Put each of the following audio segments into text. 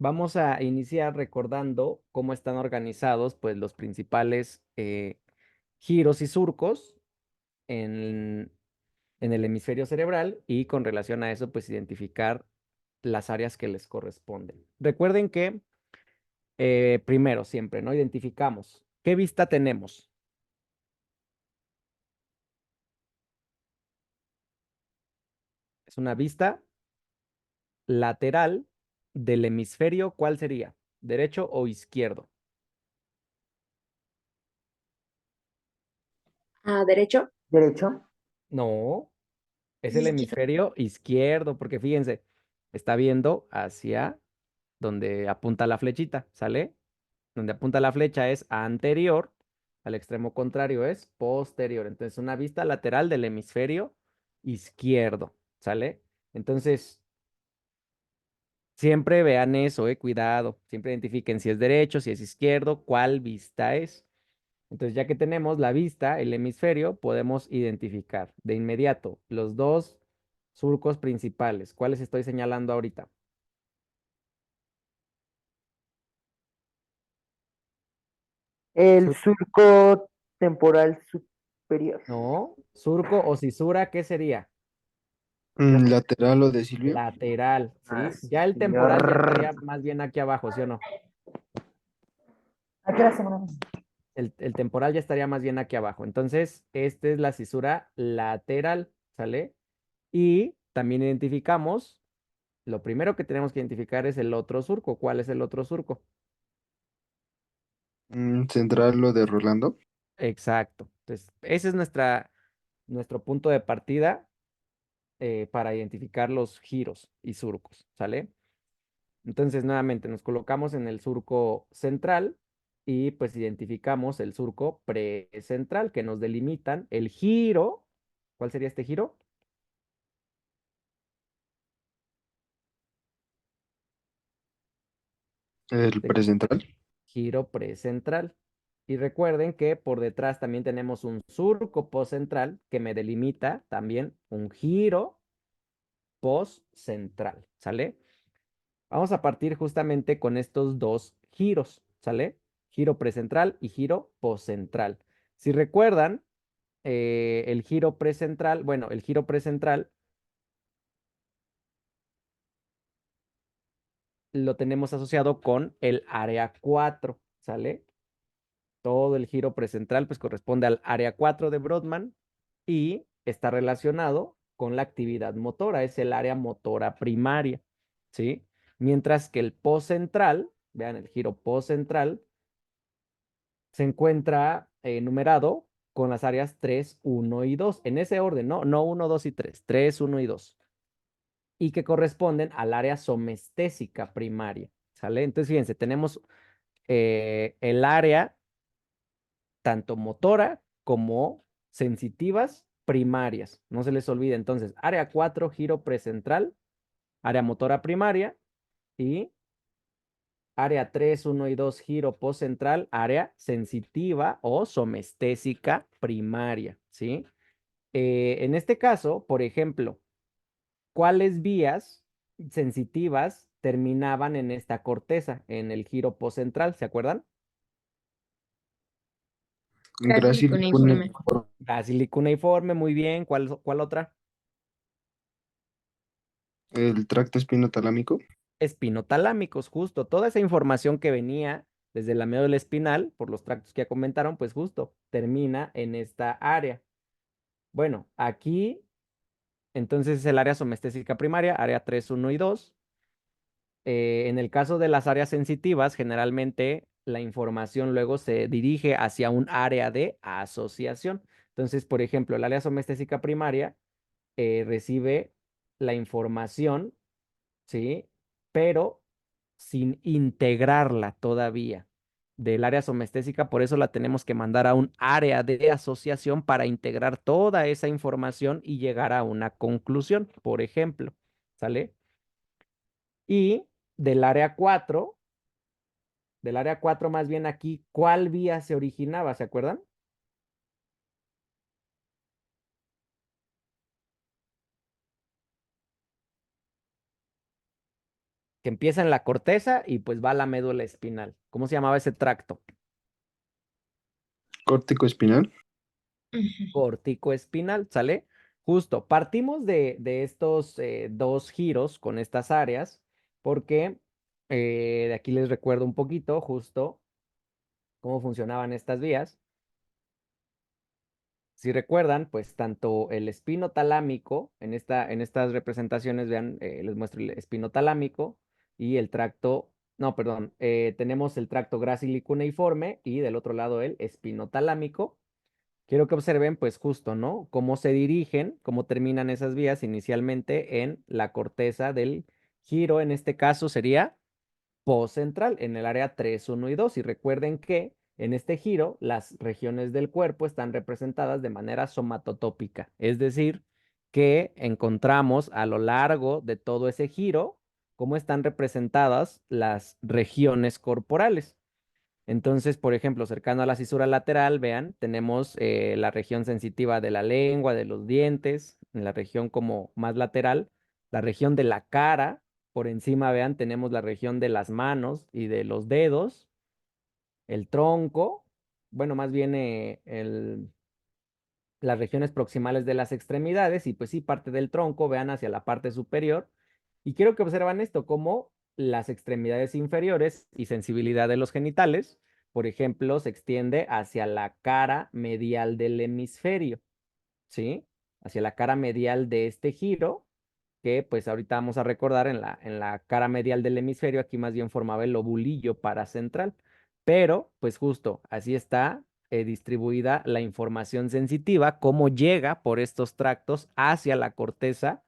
Vamos a iniciar recordando cómo están organizados, pues, los principales giros y surcos en, en el hemisferio cerebral y con relación a eso, pues, identificar las áreas que les corresponden. Recuerden que primero, siempre, ¿no? Identificamos qué vista tenemos. Es una vista lateral del hemisferio, ¿cuál sería? ¿Derecho o izquierdo? Derecho. Derecho. No, es el Izquierdo. hemisferio izquierdo, porque fíjense, está viendo hacia donde apunta la flechita, ¿sale? Donde apunta la flecha es anterior, al extremo contrario es posterior. Entonces, una vista lateral del hemisferio izquierdo, ¿sale? Entonces, siempre vean eso, cuidado. Siempre identifiquen si es derecho, si es izquierdo, cuál vista es. Entonces, ya que tenemos la vista, el hemisferio, podemos identificar de inmediato los dos surcos principales. ¿Cuáles estoy señalando ahorita? El Sur- surco temporal superior. no, surco o cisura, ¿qué sería? Lateral o de Silvio. Lateral, Ah, ¿sí? sí, Ya el temporal ya señor. estaría más bien aquí abajo, ¿sí o no? ¿A qué hora se van? El temporal ya estaría más bien aquí abajo. Entonces, esta es la cisura lateral, ¿sale? Y también identificamos, lo primero que tenemos que identificar es el otro surco. ¿Cuál es el otro surco? Central o de Rolando. Exacto. Entonces, ese es nuestro punto de partida para identificar los giros y surcos, ¿sale? Entonces, nuevamente, nos colocamos en el surco central y pues identificamos el surco precentral que nos delimitan el giro. ¿Cuál sería este giro? El Este precentral. giro precentral. Y recuerden que por detrás también tenemos un surco postcentral que me delimita también un giro postcentral, ¿sale? Vamos a partir justamente con estos dos giros, ¿sale? Giro precentral y giro postcentral. Si recuerdan, el giro precentral, bueno, el giro precentral lo tenemos asociado con el área 4, ¿sale? Todo el giro precentral pues corresponde al área 4 de Brodmann y está relacionado con la actividad motora, es el área motora primaria, ¿sí? Mientras que el postcentral, vean el giro postcentral, se encuentra numerado con las áreas 3, 1 y 2, en ese orden, ¿no? No 1, 2 y 3, 3, 1 y 2, y que corresponden al área somestésica primaria, ¿sale? Entonces, fíjense, tenemos el área tanto motora como sensitivas primarias. No se les olvide entonces, área 4 giro precentral, área motora primaria y área 3 1 y 2 giro postcentral, área sensitiva o somestésica primaria, ¿sí? En este caso, por ejemplo, ¿cuáles vías sensitivas terminaban en esta corteza, en el giro postcentral? ¿Se acuerdan? Grácil Cuneiforme. Basílico cuneiforme, muy bien. ¿Cuál otra? el tracto espinotalámico. Espinotalámicos, justo. Toda esa información que venía desde la médula espinal, por los tractos que ya comentaron, pues justo termina en esta área. Bueno, aquí entonces es el área somestésica primaria, área 3 1 y 2. En el caso de las áreas sensitivas, generalmente la información luego se dirige hacia un área de asociación. Entonces, por ejemplo, el área somestésica primaria recibe la información, ¿sí? Pero sin integrarla todavía del área somestésica, por eso la tenemos que mandar a un área de asociación para integrar toda esa información y llegar a una conclusión, por ejemplo, ¿sale? Y del área 4, del área 4 más bien aquí, ¿cuál vía se originaba? ¿Se acuerdan? que empieza en la corteza y pues va a la médula espinal. ¿Cómo se llamaba ese tracto? Córtico espinal. Córtico espinal, ¿sale? Justo, partimos de estos dos giros con estas áreas, porque de aquí les recuerdo un poquito justo cómo funcionaban estas vías. Si recuerdan, pues tanto el espino talámico, en estas representaciones, vean, les muestro el espino talámico y el tracto, no, perdón, tenemos el tracto grácil cuneiforme y del otro lado el espino talámico. Quiero que observen, pues justo, ¿no? Cómo se dirigen, cómo terminan esas vías inicialmente en la corteza del giro, en este caso sería postcentral, en el área 3, 1 y 2. Y recuerden que en este giro las regiones del cuerpo están representadas de manera somatotópica, es decir, que encontramos a lo largo de todo ese giro cómo están representadas las regiones corporales. Entonces, por ejemplo, cercano a la cisura lateral, vean, tenemos la región sensitiva de la lengua, de los dientes, en la región como más lateral, la región de la cara, por encima, vean, tenemos la región de las manos y de los dedos, el tronco, bueno, más bien las regiones proximales de las extremidades y pues sí, parte del tronco, vean hacia la parte superior. Y quiero que observan esto, como las extremidades inferiores y sensibilidad de los genitales, por ejemplo, se extiende hacia la cara medial del hemisferio, ¿sí? Hacia la cara medial de este giro, que pues ahorita vamos a recordar en la cara medial del hemisferio, aquí más bien formaba el lobulillo paracentral, pero pues justo así está distribuida la información sensitiva, cómo llega por estos tractos hacia la corteza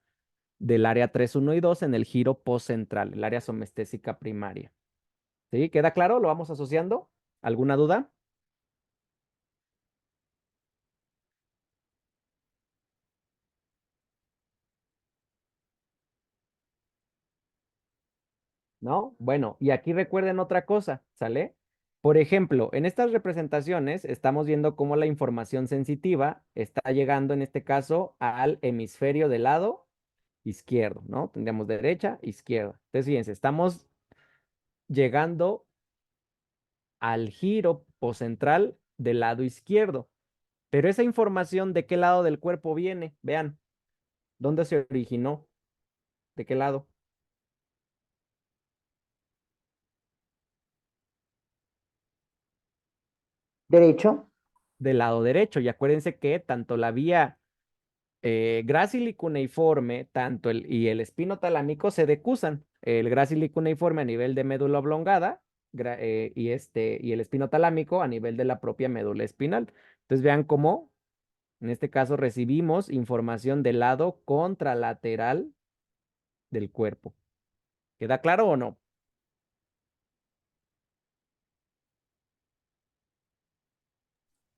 del área 3, 1 y 2 en el giro postcentral, el área somestésica primaria. ¿Sí? ¿Queda claro? ¿Lo vamos asociando? ¿Alguna duda? ¿No? Bueno, y aquí recuerden otra cosa, ¿sale? Por ejemplo, en estas representaciones estamos viendo cómo la información sensitiva está llegando, en este caso, al hemisferio del lado izquierdo, ¿no? Tendríamos derecha, izquierda. Entonces, fíjense, estamos llegando al giro poscentral del lado izquierdo. Pero esa información, ¿de qué lado del cuerpo viene? Vean, ¿dónde se originó? ¿De qué lado? Derecho. Del lado derecho. Y acuérdense que tanto la vía grácil y cuneiforme, tanto y el espino talámico se decusan. El grácil y cuneiforme a nivel de médula oblongada y el espino talámico a nivel de la propia médula espinal. Entonces vean cómo, en este caso, recibimos información del lado contralateral del cuerpo. ¿Queda claro o no?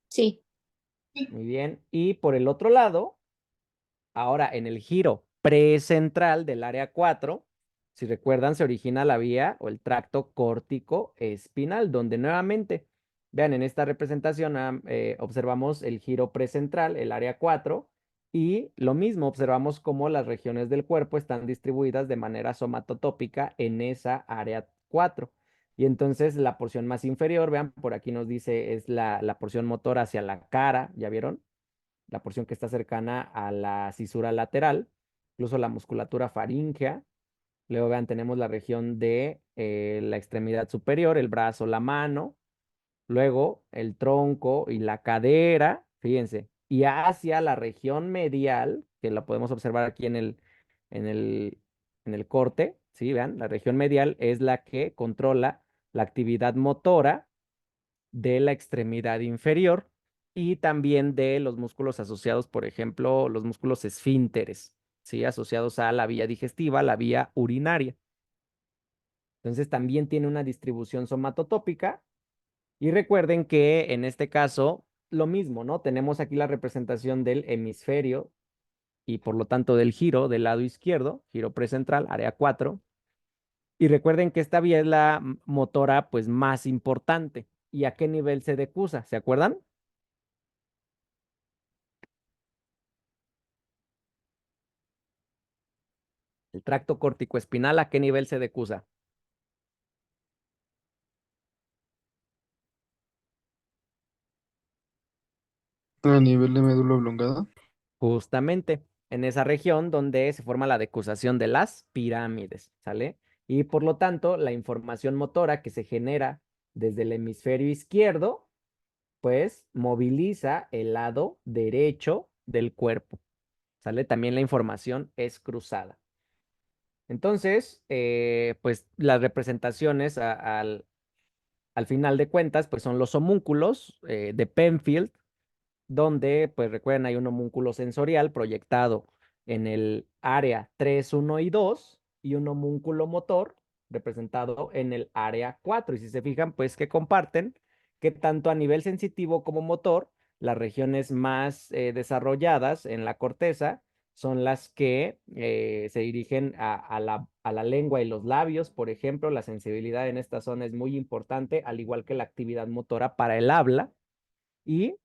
Sí. Muy bien. Y por el otro lado, ahora en el giro precentral del área 4, si recuerdan, se origina la vía o el tracto córtico espinal, donde nuevamente, vean, en esta representación observamos el giro precentral, el área 4, y lo mismo, observamos cómo las regiones del cuerpo están distribuidas de manera somatotópica en esa área 4. Y entonces la porción más inferior, vean, por aquí nos dice, es la porción motora hacia la cara, ¿ya vieron? La porción que está cercana a la cisura lateral, incluso la musculatura faríngea. Luego, vean, tenemos la región de la extremidad superior, el brazo, la mano. Luego, el tronco y la cadera, fíjense. Y hacia la región medial, que la podemos observar aquí en el, en el corte, ¿sí? Vean, la región medial es la que controla la actividad motora de la extremidad inferior y también de los músculos asociados, por ejemplo, los músculos esfínteres, ¿sí? Asociados a la vía digestiva, la vía urinaria. Entonces también tiene una distribución somatotópica y recuerden que en este caso lo mismo, ¿no? Tenemos aquí la representación del hemisferio y por lo tanto del giro del lado izquierdo, giro precentral, área 4. Y recuerden que esta vía es la motora pues más importante. ¿Y a qué nivel se decusa? ¿Se acuerdan? El tracto corticoespinal, ¿a qué nivel se decusa? A nivel de médula oblongada. Justamente en esa región donde se forma la decusación de las pirámides, ¿sale? Y por lo tanto, la información motora que se genera desde el hemisferio izquierdo, pues moviliza el lado derecho del cuerpo, ¿sale? También la información es cruzada. Entonces, pues las representaciones al final de cuentas, pues son los homúnculos de Penfield, donde, pues recuerden, hay un homúnculo sensorial proyectado en el área 3, 1 y 2 y un homúnculo motor representado en el área 4. Y si se fijan, pues que comparten que tanto a nivel sensitivo como motor, las regiones más desarrolladas en la corteza son las que se dirigen a la lengua y los labios, por ejemplo. La sensibilidad en esta zona es muy importante, al igual que la actividad motora para el habla. Y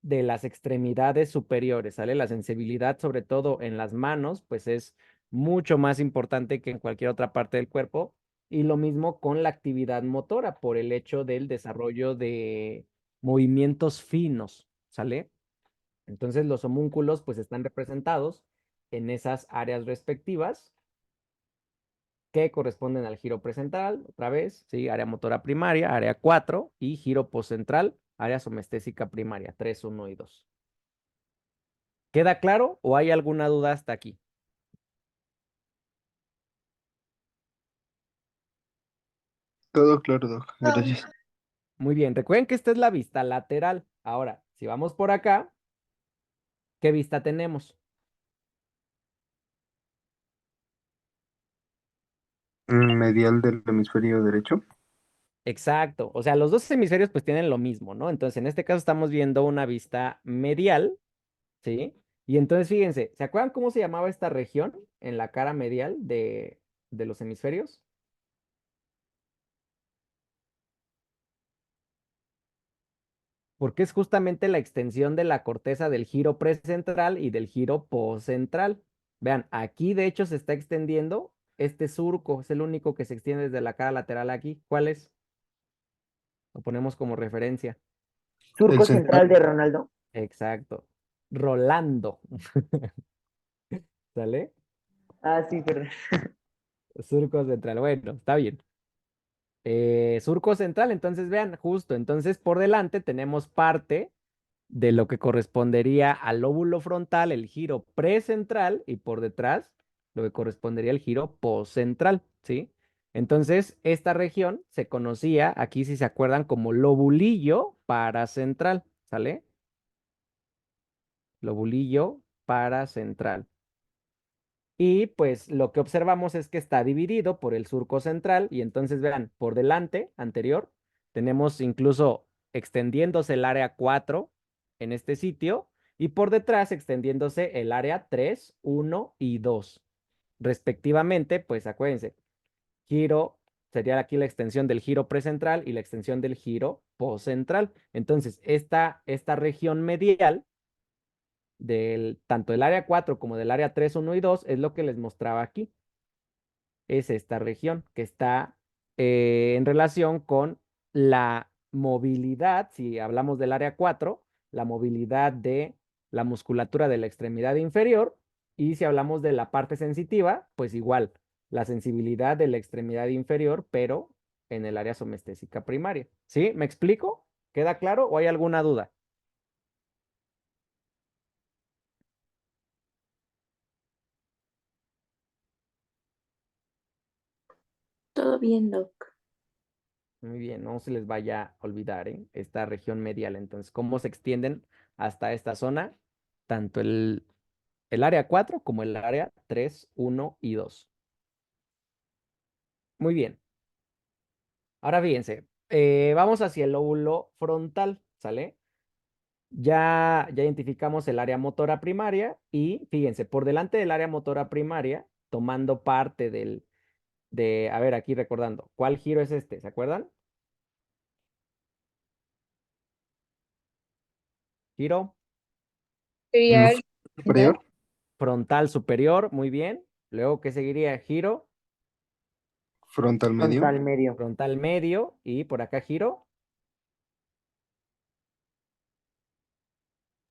de las extremidades superiores, ¿sale? La sensibilidad, sobre todo en las manos, pues es mucho más importante que en cualquier otra parte del cuerpo. Y lo mismo con la actividad motora, por el hecho del desarrollo de movimientos finos, ¿sale? Entonces los homúnculos pues están representados en esas áreas respectivas que corresponden al giro precentral, otra vez, ¿sí? Área motora primaria, área 4 y giro postcentral, área somestésica primaria, 3, 1 y 2. ¿Queda claro o hay alguna duda hasta aquí? Todo claro, Doc. Gracias. Muy bien, recuerden que esta es la vista lateral. Ahora, si vamos por acá, ¿qué vista tenemos? Medial del hemisferio derecho. Exacto, o sea, los dos hemisferios pues tienen lo mismo, ¿no? Entonces, en este caso estamos viendo una vista medial, ¿sí? Y entonces, fíjense, ¿se acuerdan cómo se llamaba esta región en la cara medial de los hemisferios? Porque es justamente la extensión de la corteza del giro precentral y del giro postcentral. Vean, aquí de hecho se está extendiendo este surco, es el único que se extiende desde la cara lateral aquí. ¿Cuál es? Lo ponemos como referencia. El Surco central. central de Ronaldo. Exacto. Rolando. ¿Sale? Ah, sí, perdón. Surco central. Bueno, está bien. Surco central, entonces vean, justo, entonces por delante tenemos parte de lo que correspondería al lóbulo frontal, el giro precentral, y por detrás lo que correspondería al giro postcentral, ¿sí? Entonces, esta región se conocía, aquí si se acuerdan, como lobulillo paracentral, ¿sale? Lobulillo paracentral. Y pues lo que observamos es que está dividido por el surco central y entonces vean, por delante, anterior, tenemos incluso extendiéndose el área 4 en este sitio y por detrás extendiéndose el área 3, 1 y 2. Respectivamente, pues acuérdense, giro sería aquí la extensión del giro precentral y la extensión del giro postcentral. Entonces, esta región medial tanto del área 4 como del área 3, 1 y 2 es lo que les mostraba aquí. Es esta región que está en relación con la movilidad, si hablamos del área 4, la movilidad de la musculatura de la extremidad inferior, y si hablamos de la parte sensitiva, pues igual, la sensibilidad de la extremidad inferior, pero en el área somestésica primaria. ¿Sí? ¿Me explico? ¿Queda claro o hay alguna duda? Todo bien, Doc. Muy bien, no se les vaya a olvidar, ¿eh? Esta región medial. Entonces, cómo se extienden hasta esta zona, tanto el área 4 como el área 3, 1 y 2. Muy bien. Ahora fíjense, vamos hacia el lóbulo frontal, ¿sale? Ya identificamos el área motora primaria y fíjense, por delante del área motora primaria, tomando parte a ver, aquí recordando, ¿cuál giro es este? ¿Se acuerdan? Giro Mm, Sería Superior. frontal superior, muy bien. Luego, ¿qué seguiría? Giro Frontal medio. Frontal medio. frontal medio y por acá giro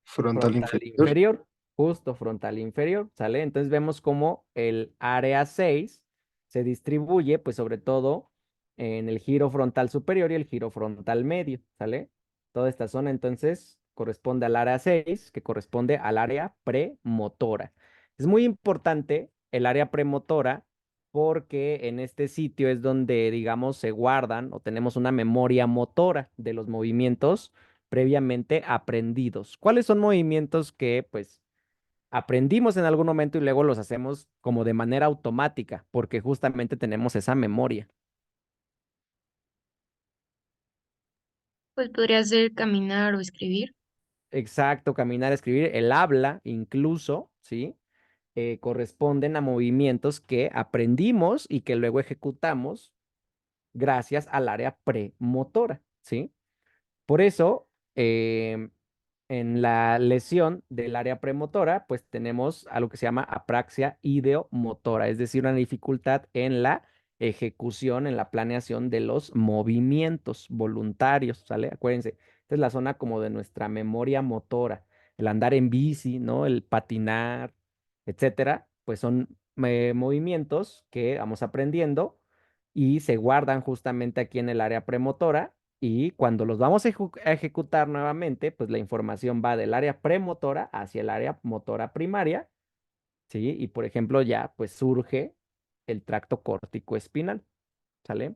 Frontal frontal inferior. inferior, justo frontal inferior, ¿sale? Entonces vemos cómo el área 6 se distribuye, pues sobre todo en el giro frontal superior y el giro frontal medio, ¿sale? Toda esta zona entonces corresponde al área 6, que corresponde al área premotora. Es muy importante el área premotora porque en este sitio es donde, digamos, se guardan o tenemos una memoria motora de los movimientos previamente aprendidos. ¿Cuáles son movimientos que, pues, aprendimos en algún momento y luego los hacemos como de manera automática, porque justamente tenemos esa memoria? Pues podría ser caminar o escribir. Exacto, caminar, escribir, el habla incluso, ¿sí? Corresponden a movimientos que aprendimos y que luego ejecutamos gracias al área premotora, ¿sí? Por eso, en la lesión del área premotora, pues tenemos algo que se llama apraxia ideomotora, es decir, una dificultad en la ejecución, en la planeación de los movimientos voluntarios, ¿sale? Acuérdense, esta es la zona como de nuestra memoria motora, el andar en bici, ¿no? El patinar, etcétera, pues son movimientos que vamos aprendiendo y se guardan justamente aquí en el área premotora y cuando los vamos a a ejecutar nuevamente, pues la información va del área premotora hacia el área motora primaria, ¿sí? Y por ejemplo ya pues surge el tracto córtico espinal, ¿sale?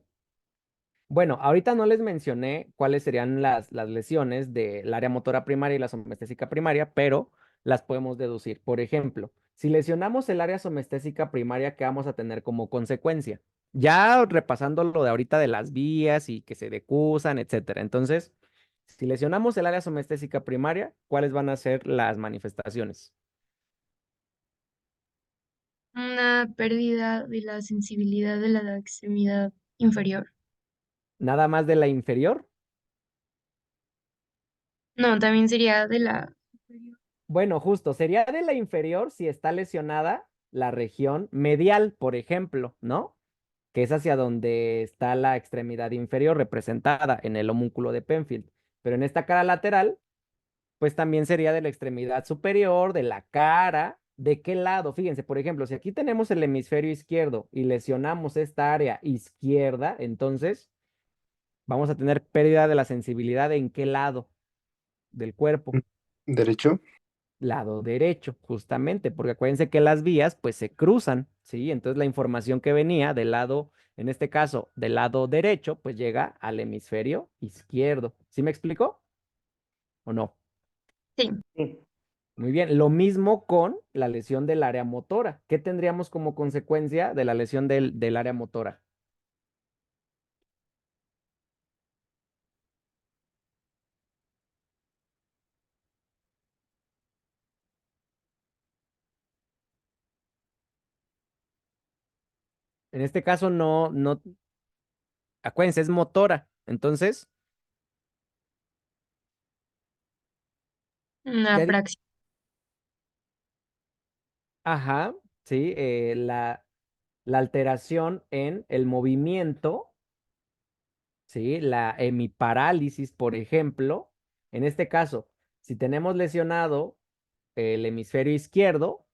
Bueno, ahorita no les mencioné cuáles serían las lesiones del área motora primaria y la somestésica primaria, pero las podemos deducir. Por ejemplo, si lesionamos el área somestésica primaria, ¿qué vamos a tener como consecuencia? Ya repasando lo de ahorita de las vías y que se decusan, etcétera. Entonces, si lesionamos el área somestésica primaria, ¿cuáles van a ser las manifestaciones? Una pérdida de la sensibilidad de la extremidad inferior. Nada más de la inferior. No, también sería de la superior. Bueno, justo, sería de la inferior si está lesionada la región medial, por ejemplo, ¿no? Que es hacia donde está la extremidad inferior representada en el homúnculo de Penfield. Pero en esta cara lateral, pues también sería de la extremidad superior, de la cara. ¿De qué lado? Fíjense, por ejemplo, si aquí tenemos el hemisferio izquierdo y lesionamos esta área izquierda, entonces vamos a tener pérdida de la sensibilidad en qué lado del cuerpo. Derecho. Lado derecho, justamente, porque acuérdense que las vías pues se cruzan, ¿sí? Entonces la información que venía del lado, en este caso, del lado derecho, pues llega al hemisferio izquierdo. ¿Sí me explico? ¿O no? Sí, Sí. Muy bien, lo mismo con la lesión del área motora. ¿Qué tendríamos como consecuencia de la lesión del área motora? En este caso no, acuérdense, es motora. Entonces, una ¿qué? praxis. Ajá, sí, la alteración en el movimiento, ¿sí? La hemiparálisis, por ejemplo. En este caso, si tenemos lesionado el hemisferio izquierdo,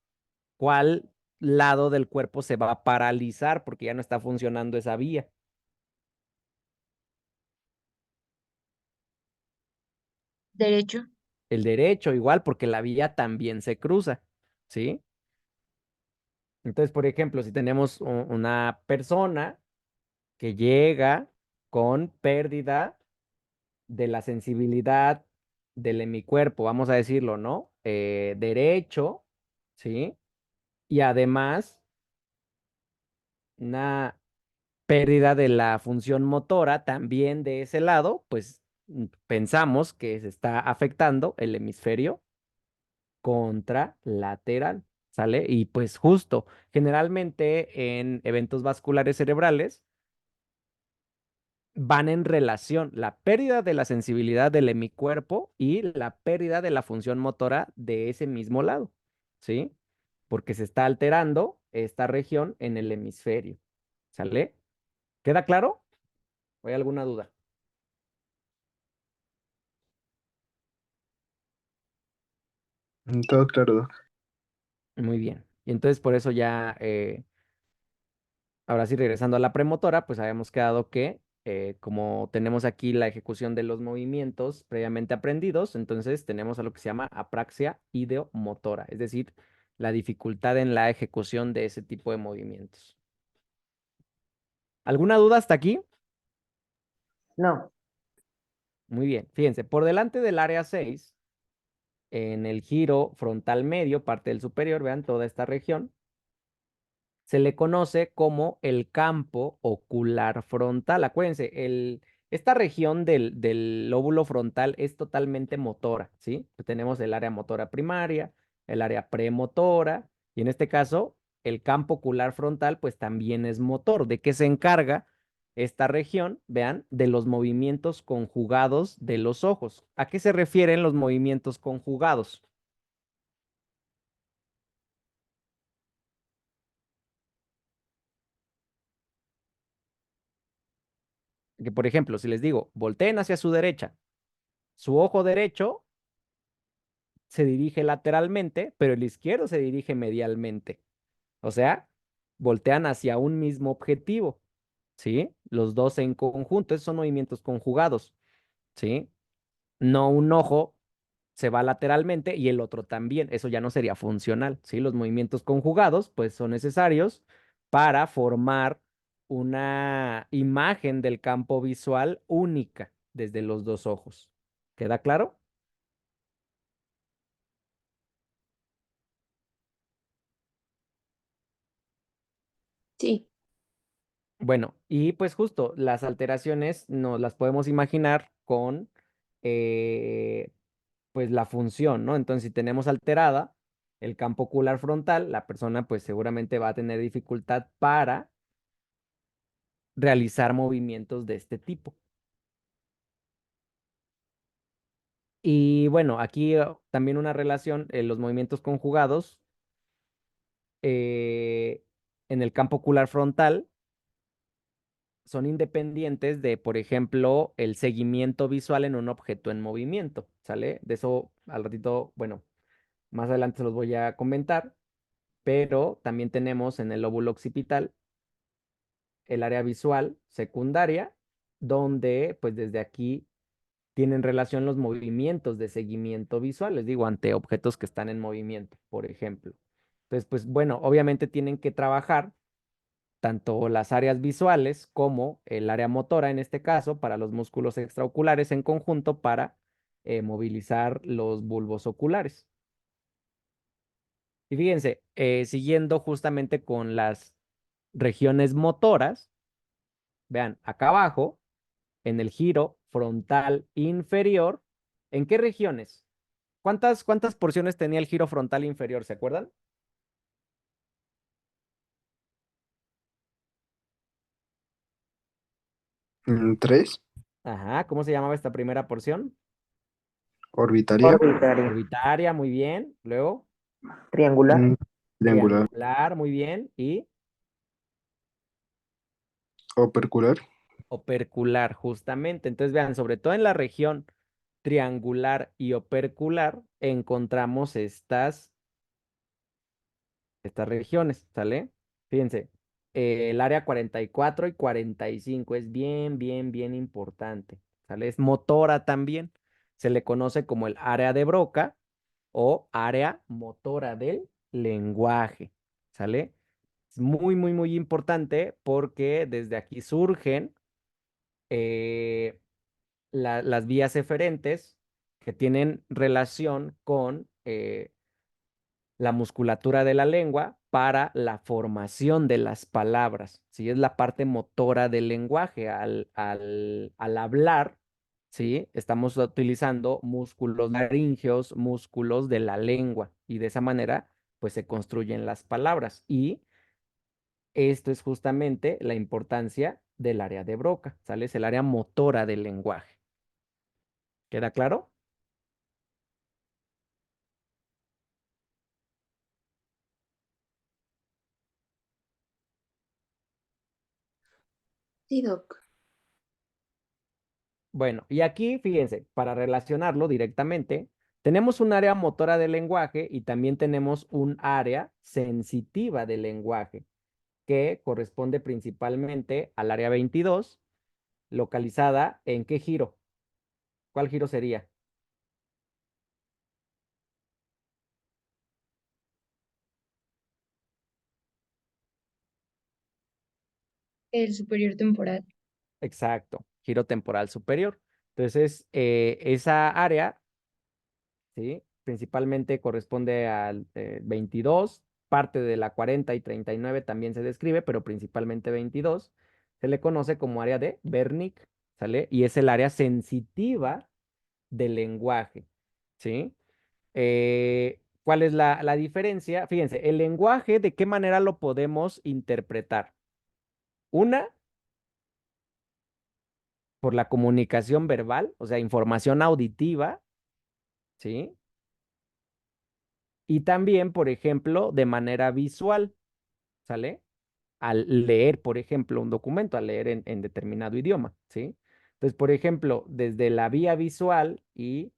¿cuál lado del cuerpo se va a paralizar porque ya no está funcionando esa vía? Derecho. El derecho, igual, porque la vía también se cruza, ¿sí? Entonces, por ejemplo, si tenemos una persona que llega con pérdida de la sensibilidad del hemicuerpo, vamos a decirlo, ¿no? Derecho, ¿sí? Y además una pérdida de la función motora también de ese lado, pues pensamos que se está afectando el hemisferio contralateral, ¿sale? Y pues justo, generalmente en eventos vasculares cerebrales, van en relación la pérdida de la sensibilidad del hemicuerpo y la pérdida de la función motora de ese mismo lado, ¿sí? Porque se está alterando esta región en el hemisferio. ¿Sale? ¿Queda claro? ¿O hay alguna duda? Todo claro, Doc. Muy bien. Y entonces por eso ya, ahora sí, regresando a la premotora, pues habíamos quedado que como tenemos aquí la ejecución de los movimientos previamente aprendidos, entonces tenemos a lo que se llama apraxia ideomotora, es decir, la dificultad en la ejecución de ese tipo de movimientos. ¿Alguna duda hasta aquí? No. Muy bien. Fíjense, por delante del área 6, en el giro frontal medio, parte del superior, vean toda esta región, se le conoce como el campo ocular frontal. Acuérdense, esta región del lóbulo frontal es totalmente motora, ¿sí? Tenemos el área motora primaria, el área premotora, y en este caso, el campo ocular frontal, pues también es motor. ¿De qué se encarga esta región? Vean, de los movimientos conjugados de los ojos. ¿A qué se refieren los movimientos conjugados? Que, por ejemplo, si les digo, volteen hacia su derecha, su ojo derecho se dirige lateralmente, pero el izquierdo se dirige medialmente. O sea, voltean hacia un mismo objetivo, ¿sí? Los dos en conjunto, esos son movimientos conjugados, ¿sí? No un ojo se va lateralmente y el otro también, eso ya no sería funcional, ¿sí? Los movimientos conjugados, pues son necesarios para formar una imagen del campo visual única desde los dos ojos. ¿Queda claro? Sí, Bueno, y pues justo las alteraciones nos las podemos imaginar con pues la función, ¿no? Entonces, si tenemos alterada el campo ocular frontal, la persona pues seguramente va a tener dificultad para realizar movimientos de este tipo. Y bueno, aquí también una relación, los movimientos conjugados eh, en el campo ocular frontal son independientes de, por ejemplo, el seguimiento visual en un objeto en movimiento, ¿sale? De eso al ratito, bueno, más adelante se los voy a comentar, pero también tenemos en el lóbulo occipital el área visual secundaria, donde pues desde aquí tienen relación los movimientos de seguimiento visual, les digo, ante objetos que están en movimiento, por ejemplo. Entonces, pues bueno, obviamente tienen que trabajar tanto las áreas visuales como el área motora, en este caso, para los músculos extraoculares en conjunto para movilizar los bulbos oculares. Y fíjense, siguiendo justamente con las regiones motoras, vean, acá abajo, en el giro frontal inferior, ¿en qué regiones? ¿Cuántas porciones tenía el giro frontal inferior? ¿Se acuerdan? Tres, Ajá, ¿cómo se llamaba esta primera porción? orbitaria, Orbitaria. Orbitaria, muy bien. Luego, Triangular. mm, triangular, triangular, muy bien. Y opercular, opercular, justamente. Entonces, vean, sobre todo en la región triangular y opercular encontramos estas regiones, ¿sale? Fíjense, el área 44 y 45 es bien, bien, bien importante, ¿sale? Es motora también. Se le conoce como el área de Broca o área motora del lenguaje, ¿sale? Es muy, muy, muy importante porque desde aquí surgen eh, las vías eferentes que tienen relación con la musculatura de la lengua para la formación de las palabras, ¿sí? Es la parte motora del lenguaje. Al hablar, ¿sí? Estamos utilizando músculos laríngeos, músculos de la lengua, y de esa manera, pues se construyen las palabras. Y esto es justamente la importancia del área de Broca, ¿sale? Es el área motora del lenguaje. ¿Queda claro? Sí, Doc. Bueno, y aquí, fíjense, para relacionarlo directamente, tenemos un área motora del lenguaje y también tenemos un área sensitiva del lenguaje, que corresponde principalmente al área 22, localizada ¿en qué giro? ¿Cuál giro sería? El superior temporal. Exacto, giro temporal superior. Entonces, esa área, ¿sí? Principalmente corresponde al 22, parte de la 40 y 39 también se describe, pero principalmente 22. Se le conoce como área de Wernicke, ¿sale? Y es el área sensitiva del lenguaje, ¿sí? ¿Cuál es la diferencia? Fíjense, el lenguaje, ¿de qué manera lo podemos interpretar? Una, por la comunicación verbal, o sea, información auditiva, ¿sí? Y también, por ejemplo, de manera visual, ¿sale? Al leer, por ejemplo, un documento, al leer en determinado idioma, ¿sí? Entonces, por ejemplo, desde la vía visual y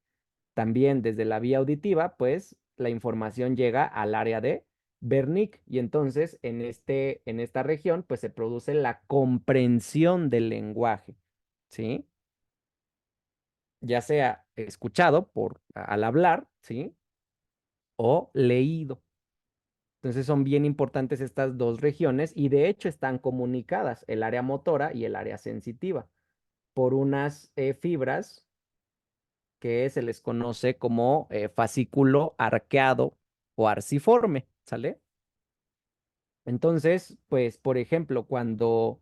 también desde la vía auditiva, pues la información llega al área de Wernicke y entonces en esta región, pues se produce la comprensión del lenguaje, ¿sí? Ya sea escuchado al hablar, ¿sí? O leído. Entonces son bien importantes estas dos regiones y de hecho están comunicadas, el área motora y el área sensitiva, por unas fibras que se les conoce como fascículo arqueado o arciforme, ¿sale? Entonces, pues, por ejemplo, cuando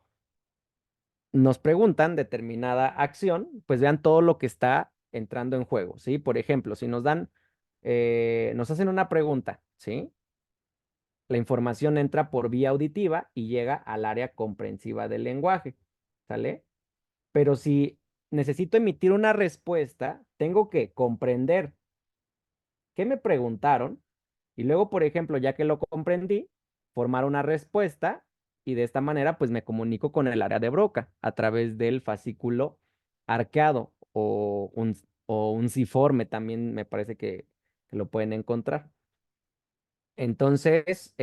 nos preguntan determinada acción, pues vean todo lo que está entrando en juego, ¿sí? Por ejemplo, si nos hacen una pregunta, ¿sí? La información entra por vía auditiva y llega al área comprensiva del lenguaje, ¿sale? Pero si necesito emitir una respuesta, tengo que comprender qué me preguntaron y luego, por ejemplo, ya que lo comprendí, formar una respuesta y de esta manera, pues me comunico con el área de Broca a través del fascículo arqueado o un ciforme también me parece que lo pueden encontrar. Entonces,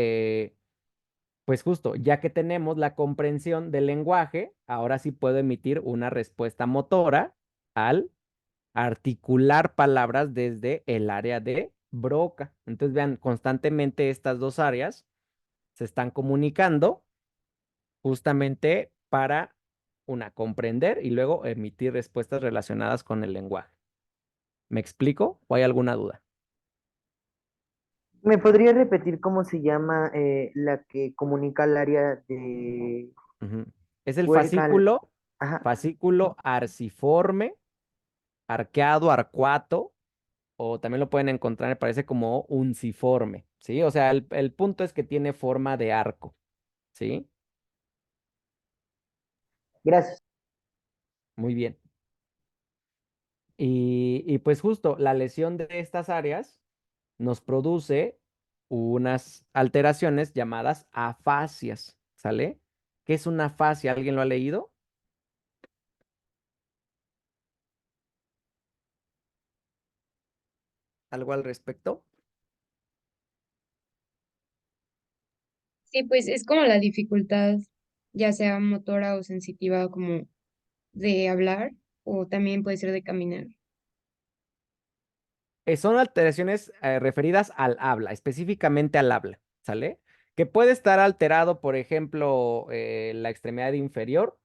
pues justo, ya que tenemos la comprensión del lenguaje, ahora sí puedo emitir una respuesta motora al articular palabras desde el área de Broca. Entonces, vean, constantemente estas dos áreas se están comunicando justamente para una, comprender y luego emitir respuestas relacionadas con el lenguaje. ¿Me explico o hay alguna duda? ¿Me podría repetir cómo se llama la que comunica el área de Ujú. Es el Huercal? fascículo, Ajá, fascículo arciforme, arqueado, arcuato, o también lo pueden encontrar, me parece, como unciforme, ¿sí? O sea, el punto es que tiene forma de arco, ¿sí? gracias. Muy bien. Y pues justo la lesión de estas áreas nos produce unas alteraciones llamadas afasias, ¿sale? ¿Qué es una afasia? ¿Alguien lo ha leído? ¿Algo al respecto? Sí, pues es como la dificultad, ya sea motora o sensitiva, como de hablar, o también puede ser de caminar. Son alteraciones referidas al habla, específicamente al habla, ¿sale? Que puede estar alterado, por ejemplo, la extremidad inferior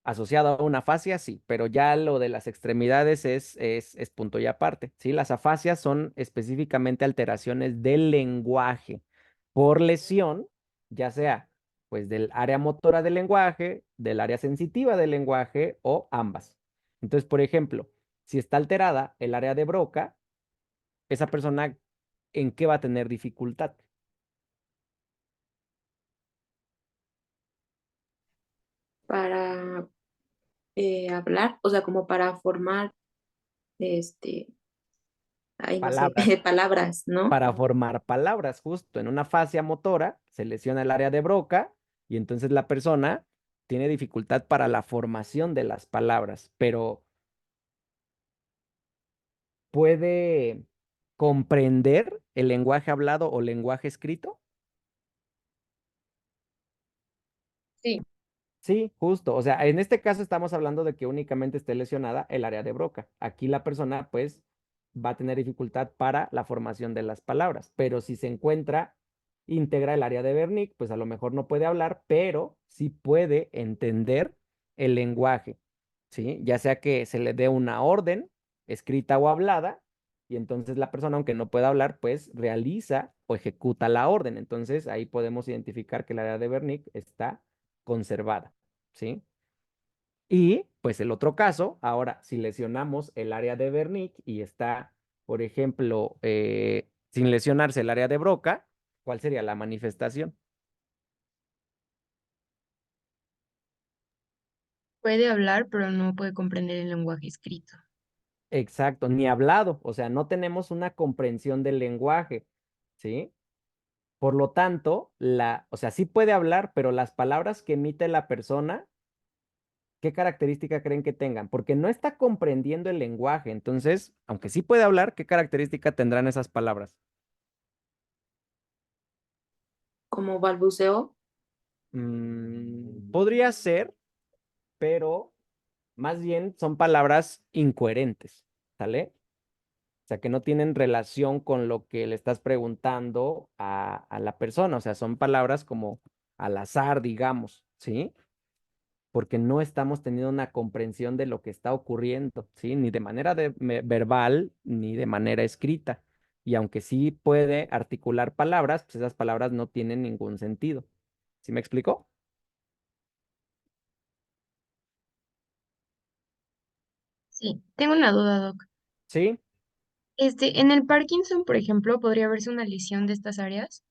asociado a una afasia, sí, pero ya lo de las extremidades es punto y aparte, ¿sí? Las afasias son específicamente alteraciones del lenguaje por lesión, ya sea pues del área motora del lenguaje, del área sensitiva del lenguaje o ambas. Entonces, por ejemplo, si está alterada el área de Broca, esa persona, ¿en qué va a tener dificultad? Para hablar, o sea, como para formar, este, ay, no sé, Palabras. palabras, ¿no? Para formar palabras, justo en una fascia motora, se lesiona el área de Broca y entonces la persona tiene dificultad para la formación de las palabras, pero puede comprender el lenguaje hablado o lenguaje escrito. Sí, Sí, justo. O sea, en este caso estamos hablando de que únicamente esté lesionada el área de Broca. Aquí la persona, pues, va a tener dificultad para la formación de las palabras. Pero si se encuentra íntegra el área de Wernicke, pues a lo mejor no puede hablar, pero sí puede entender el lenguaje, ¿sí? Ya sea que se le dé una orden, escrita o hablada, y entonces la persona, aunque no pueda hablar, pues realiza o ejecuta la orden. Entonces ahí podemos identificar que el área de Wernicke está conservada, ¿sí? Y pues el otro caso, ahora, si lesionamos el área de Wernicke y está, por ejemplo, sin lesionarse el área de Broca, ¿cuál sería la manifestación? puede hablar, pero no puede comprender el lenguaje escrito. Exacto, ni hablado, o sea, no tenemos una comprensión del lenguaje, ¿sí? Por lo tanto, o sea, sí puede hablar, pero las palabras que emite la persona, ¿qué característica creen que tengan? Porque no está comprendiendo el lenguaje, entonces, aunque sí puede hablar, ¿qué característica tendrán esas palabras? Como balbuceo. Podría ser, pero más bien son palabras incoherentes, ¿sale? O sea, que no tienen relación con lo que le estás preguntando a la persona. O sea, son palabras como al azar, digamos, ¿sí? Porque no estamos teniendo una comprensión de lo que está ocurriendo, ¿sí? Ni de manera verbal, ni de manera escrita. Y aunque sí puede articular palabras, pues esas palabras no tienen ningún sentido. ¿Sí me explico? Sí, tengo una duda, Doc. Sí. En el Parkinson, por ejemplo, ¿podría verse una lesión de estas áreas?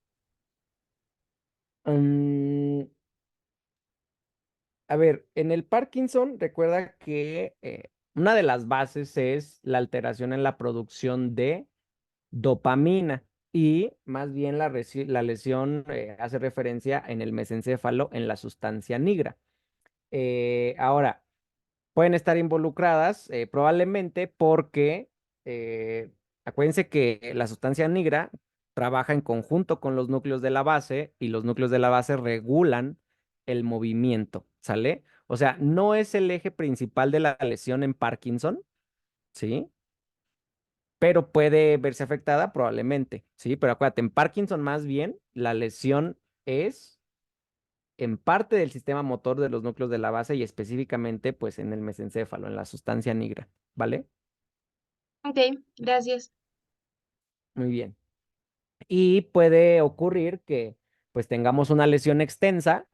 Mm, a ver, en el Parkinson, recuerda que una de las bases es la alteración en la producción de dopamina y más bien la lesión hace referencia en el mesencéfalo en la sustancia nigra. Ahora, pueden estar involucradas probablemente porque eh, acuérdense que la sustancia nigra trabaja en conjunto con los núcleos de la base y los núcleos de la base regulan el movimiento, ¿sale? O sea, no es el eje principal de la lesión en Parkinson, ¿sí? Pero puede verse afectada probablemente, ¿sí? Pero acuérdate, en Parkinson más bien la lesión es en parte del sistema motor de los núcleos de la base y específicamente pues en el mesencéfalo, en la sustancia nigra, ¿vale? Ok, gracias. Muy bien. Y puede ocurrir que pues tengamos una lesión extensa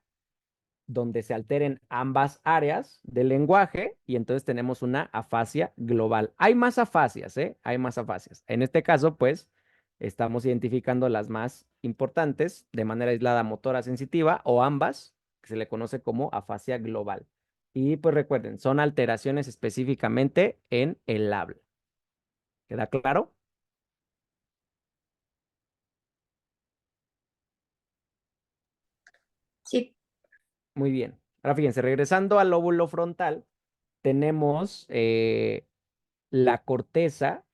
donde se alteren ambas áreas del lenguaje y entonces tenemos una afasia global. Hay más afasias, ¿eh? Hay más afasias. En este caso, pues, estamos identificando las más importantes de manera aislada motora sensitiva o ambas, que se le conoce como afasia global. Y pues recuerden, son alteraciones específicamente en el habla. ¿Queda claro? Sí. Muy bien. Ahora fíjense, regresando al lóbulo frontal, tenemos la corteza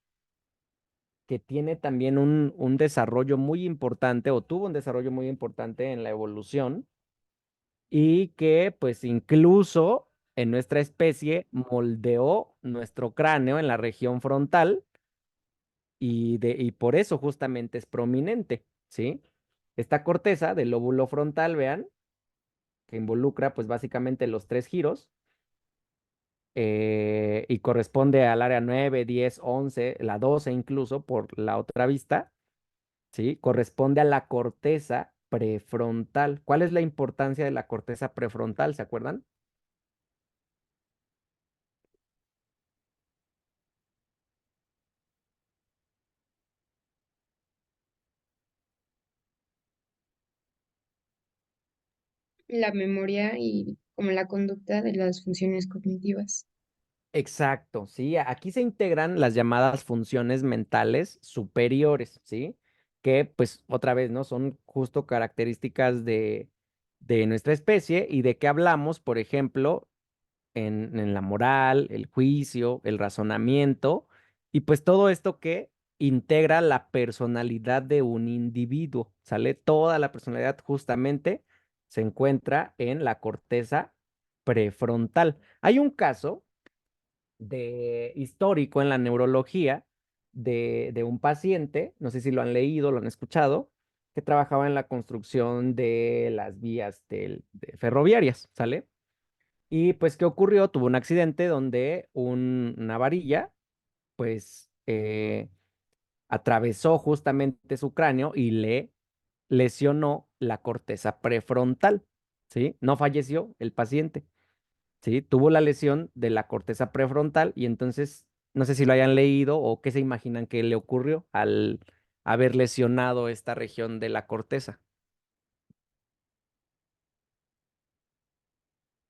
que tiene también un desarrollo muy importante o tuvo un desarrollo muy importante en la evolución y que pues incluso en nuestra especie moldeó nuestro cráneo en la región frontal y por eso justamente es prominente, ¿sí? Esta corteza del lóbulo frontal, vean, que involucra pues básicamente los tres giros y corresponde al área 9, 10, 11, la 12 incluso por la otra vista. ¿Sí? Corresponde a la corteza prefrontal. ¿Cuál es la importancia de la corteza prefrontal? ¿Se acuerdan? La memoria y como la conducta de las funciones cognitivas. Exacto, sí. Aquí se integran las llamadas funciones mentales superiores, ¿sí? Que pues otra vez, ¿no? Son justo características de nuestra especie y de qué hablamos, por ejemplo, en la moral, el juicio, el razonamiento, y pues todo esto que integra la personalidad de un individuo, ¿sale? Toda la personalidad justamente se encuentra en la corteza prefrontal. Hay un caso de histórico en la neurología de un paciente, no sé si lo han leído, lo han escuchado, que trabajaba en la construcción de las vías ferroviarias, ¿sale? Y pues, ¿qué ocurrió? Tuvo un accidente donde una varilla, pues, atravesó justamente su cráneo y le lesionó la corteza prefrontal, ¿sí? No falleció el paciente, ¿sí? Tuvo la lesión de la corteza prefrontal y entonces, no sé si lo hayan leído o qué se imaginan que le ocurrió al haber lesionado esta región de la corteza.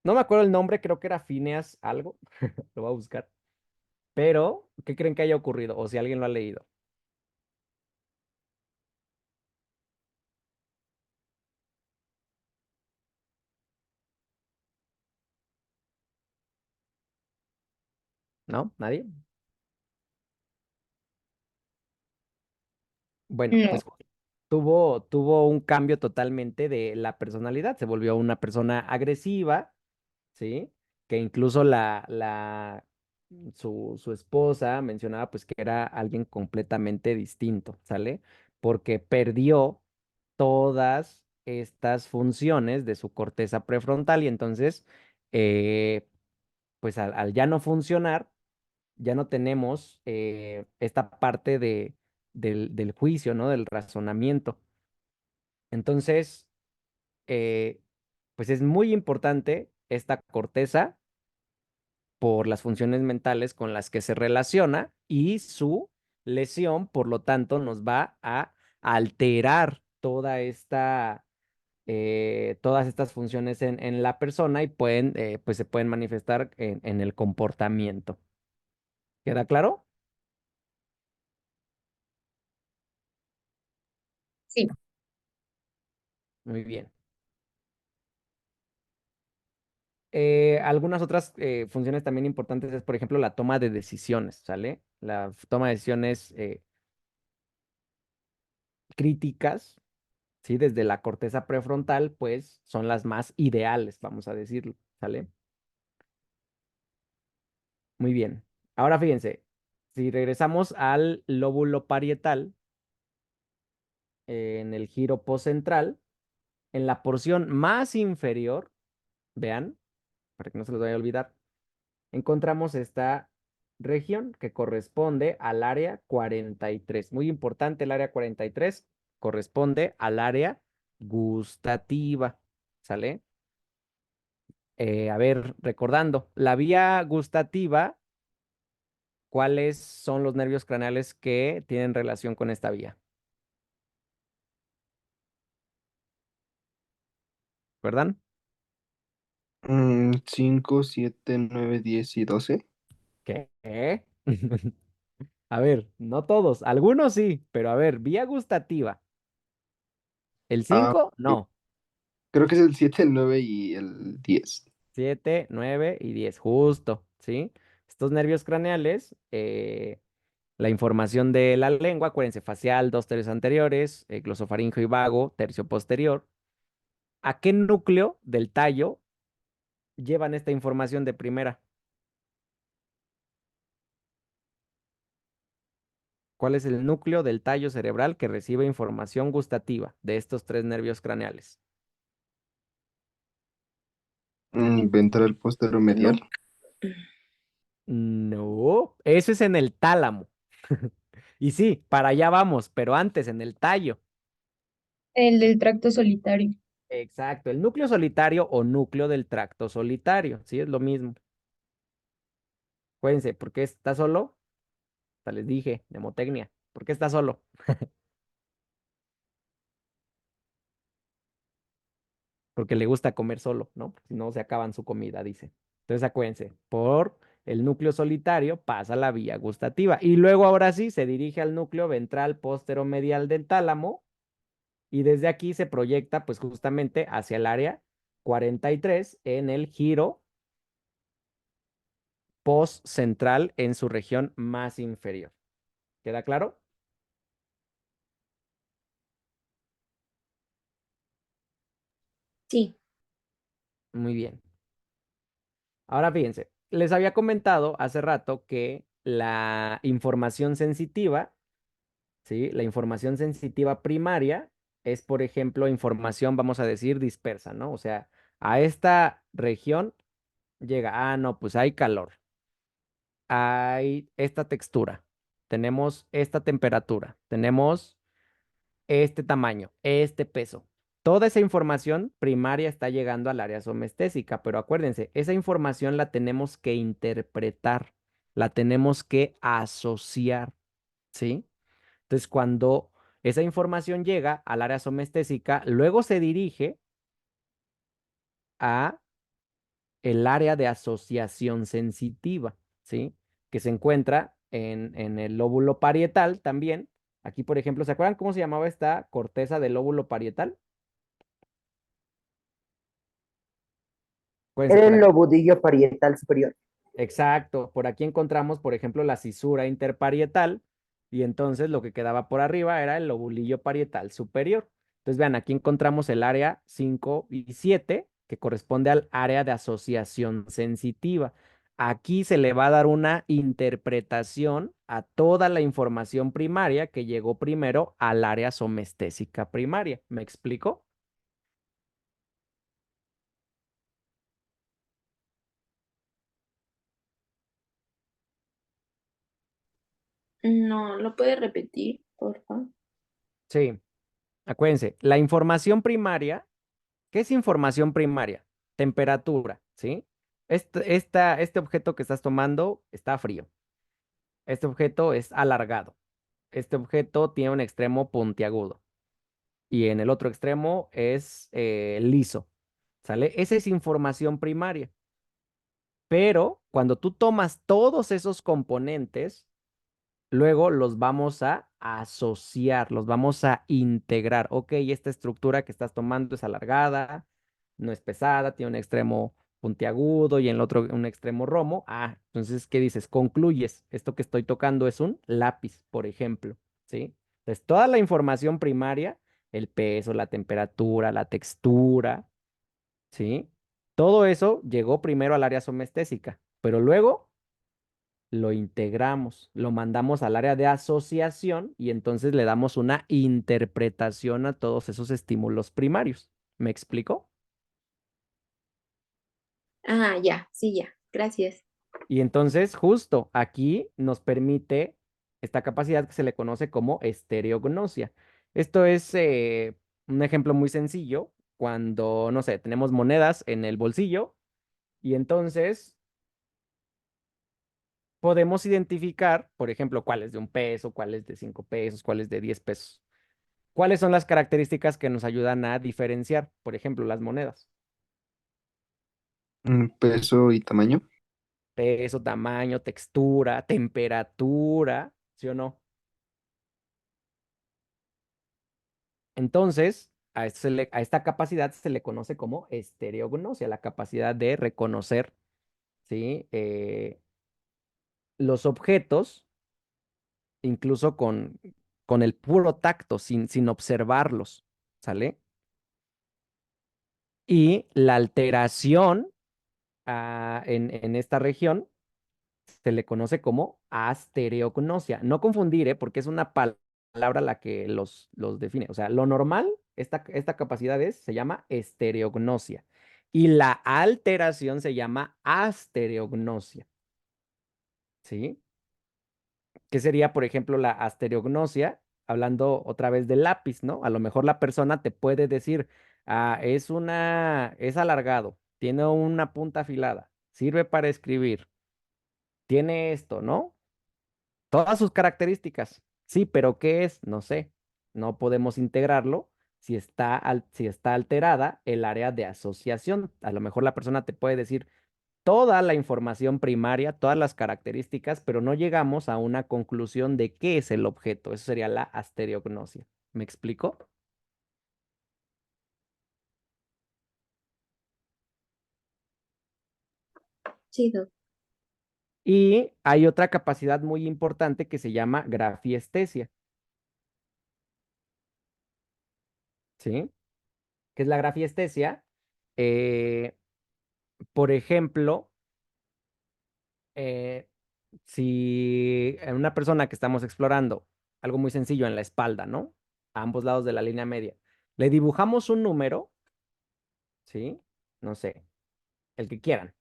No me acuerdo el nombre, creo que era Phineas algo, lo voy a buscar. Pero, ¿qué creen que haya ocurrido? O si alguien lo ha leído. ¿No? ¿Nadie? Bueno, No, pues tuvo un cambio totalmente de la personalidad. Se volvió una persona agresiva, ¿sí? Que incluso su esposa mencionaba pues que era alguien completamente distinto, ¿sale? Porque perdió todas estas funciones de su corteza prefrontal y entonces, pues al ya no funcionar, ya no tenemos esta parte del juicio, ¿no? Del razonamiento. Entonces, eh, pues es muy importante esta corteza por las funciones mentales con las que se relaciona y su lesión, por lo tanto, nos va a alterar todas estas funciones en la persona y pues se pueden manifestar en el comportamiento. ¿Queda claro? sí, Muy bien. Algunas otras funciones también importantes es, por ejemplo, la toma de decisiones, ¿sale? La toma de decisiones críticas, ¿sí? Desde la corteza prefrontal, pues son las más ideales, vamos a decirlo, ¿sale? Muy bien. Ahora fíjense, si regresamos al lóbulo parietal, en el giro postcentral, en la porción más inferior, vean, para que no se los vaya a olvidar, encontramos esta región que corresponde al área 43. Muy importante, el área 43 corresponde al área gustativa, ¿sale? A ver, recordando, la vía gustativa, ¿cuáles son los nervios craneales que tienen relación con esta vía? ¿Recuerdan? 5, 7, 9, 10 y 12. ¿Qué? A ver, no todos, algunos sí, pero a ver, vía gustativa. El Ah, 5, ok. no. Creo que es el 7, el 9 y el 10. 7, 9 y 10, justo, ¿sí? Estos nervios craneales, la información de la lengua, acuérdense, facial, 2 tercios anteriores, glosofaringeo y vago, tercio posterior. ¿A qué núcleo del tallo llevan esta información de primera? ¿Cuál es el núcleo del tallo cerebral que recibe información gustativa de estos 3 nervios craneales? Ventral postero No. medial. No, eso es en el tálamo. Y sí, para allá vamos, pero antes en el tallo. el del tracto solitario. Exacto, el núcleo solitario o núcleo del tracto solitario, sí, es lo mismo. Acuérdense, ¿por qué está solo? Hasta les dije, mnemotecnia. ¿Por qué está solo? Porque le gusta comer solo, ¿no? Si no, se acaban su comida, dice. Entonces, acuérdense, por el núcleo solitario pasa la vía gustativa. Y luego, ahora sí, se dirige al núcleo ventral medial del tálamo Y desde aquí se proyecta pues justamente hacia el área 43 en el giro post-central en su región más inferior. ¿Queda claro? Sí. Muy bien. Ahora fíjense, les había comentado hace rato que la información sensitiva, ¿sí? La información sensitiva primaria es, por ejemplo, información, vamos a decir, dispersa, ¿no? O sea, a esta región llega, no, pues hay calor, hay esta textura, tenemos esta temperatura, tenemos este tamaño, este peso. Toda esa información primaria está llegando al área somestésica, pero acuérdense, esa información la tenemos que interpretar, la tenemos que asociar, ¿sí? Entonces, cuando esa información llega al área somestésica, luego se dirige a el área de asociación sensitiva, ¿sí? Que se encuentra en el lóbulo parietal también. Aquí, por ejemplo, ¿se acuerdan cómo se llamaba esta corteza del lóbulo parietal? Acuérdense, Era por el aquí. lobodillo parietal superior. Exacto, por aquí encontramos, por ejemplo, la cisura interparietal y entonces lo que quedaba por arriba era el lobulillo parietal superior. Entonces, vean, aquí encontramos el área 5 y 7 que corresponde al área de asociación sensitiva. Aquí se le va a dar una interpretación a toda la información primaria que llegó primero al área somestésica primaria. ¿Me explico? No, ¿lo puede repetir, por favor? Sí, acuérdense, la información primaria. ¿Qué es información primaria? Temperatura, ¿sí? Este objeto que estás tomando está frío. Este objeto es alargado. Este objeto tiene un extremo puntiagudo. Y en el otro extremo es liso. ¿Sale? Esa es información primaria. Pero cuando tú tomas todos esos componentes, luego los vamos a asociar, los vamos a integrar. Ok, esta estructura que estás tomando es alargada, no es pesada, tiene un extremo puntiagudo y en el otro un extremo romo. Entonces, ¿qué dices? Concluyes, esto que estoy tocando es un lápiz, por ejemplo, ¿sí? Entonces, toda la información primaria, el peso, la temperatura, la textura, ¿sí? Todo eso llegó primero al área somestésica, pero luego lo integramos, lo mandamos al área de asociación y entonces le damos una interpretación a todos esos estímulos primarios. ¿Me explico? Ah, ya, sí, ya. Gracias. Y entonces justo aquí nos permite esta capacidad que se le conoce como estereognosia. Esto es un ejemplo muy sencillo cuando, no sé, tenemos monedas en el bolsillo y entonces podemos identificar, por ejemplo, cuál es de 1 peso, cuál es de 5 pesos, cuál es de 10 pesos. ¿Cuáles son las características que nos ayudan a diferenciar, por ejemplo, las monedas? Peso y tamaño. Peso, tamaño, textura, temperatura, ¿sí o no? Entonces, a esta capacidad se le conoce como estereognosia, la capacidad de reconocer, ¿sí? Los objetos, incluso con el puro tacto, sin observarlos, ¿sale? Y la alteración en esta región se le conoce como astereognosia. No confundir, porque es una palabra la que los define. O sea, lo normal, esta capacidad se llama estereognosia. Y la alteración se llama astereognosia. ¿Sí? ¿Qué sería, por ejemplo, la astereognosia? Hablando otra vez del lápiz, ¿no? A lo mejor la persona te puede decir, es alargado, tiene una punta afilada, sirve para escribir, tiene esto, ¿no? Todas sus características. Sí, pero ¿qué es? No sé. No podemos integrarlo si está alterada el área de asociación. A lo mejor la persona te puede decir toda la información primaria, todas las características, pero no llegamos a una conclusión de qué es el objeto. Eso sería la astereognosia. ¿Me explico? Sí, Doc. Y hay otra capacidad muy importante que se llama grafiestesia, ¿sí? ¿Qué es la grafiestesia? Eh, por ejemplo, eh, si en una persona que estamos explorando, algo muy sencillo en la espalda, ¿no? A ambos lados de la línea media, le dibujamos un número, ¿sí? No sé, el que quieran.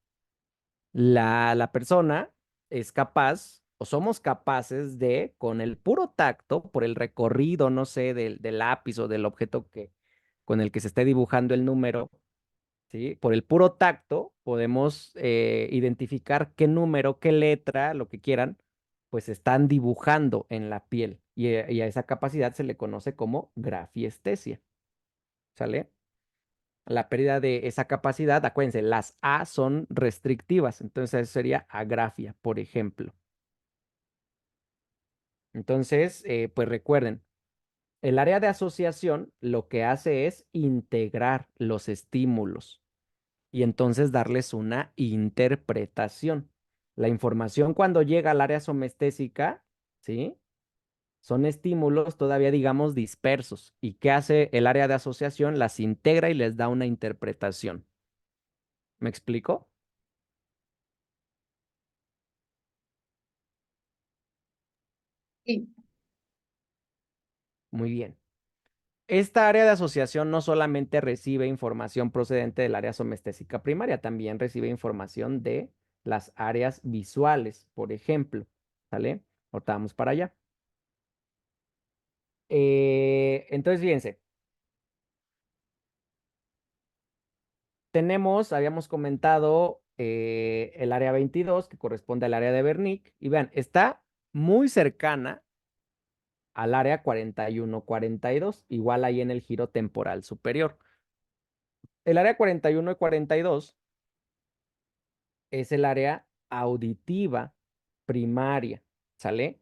La persona es capaz o somos capaces de, con el puro tacto, por el recorrido, no sé, del lápiz o del objeto con el que se esté dibujando el número, ¿sí? Por el puro tacto podemos identificar qué número, qué letra, lo que quieran, pues están dibujando en la piel. Y a esa capacidad se le conoce como grafiestesia, ¿sale? La pérdida de esa capacidad, acuérdense, las A son restrictivas, entonces eso sería agrafia, por ejemplo. Entonces, pues recuerden, el área de asociación lo que hace es integrar los estímulos y entonces darles una interpretación. La información cuando llega al área somestésica, ¿sí? Son estímulos todavía, digamos, dispersos. ¿Y qué hace el área de asociación? Las integra y les da una interpretación. ¿Me explico? Sí. Muy bien. Esta área de asociación no solamente recibe información procedente del área somestésica primaria, también recibe información de las áreas visuales, por ejemplo. ¿Sale? Ahorita vamos para allá. Entonces, fíjense, habíamos comentado el área 22, que corresponde al área de Wernicke, y vean, está muy cercana al área 41-42, igual ahí en el giro temporal superior. El área 41 y 42 es el área auditiva primaria, ¿sale?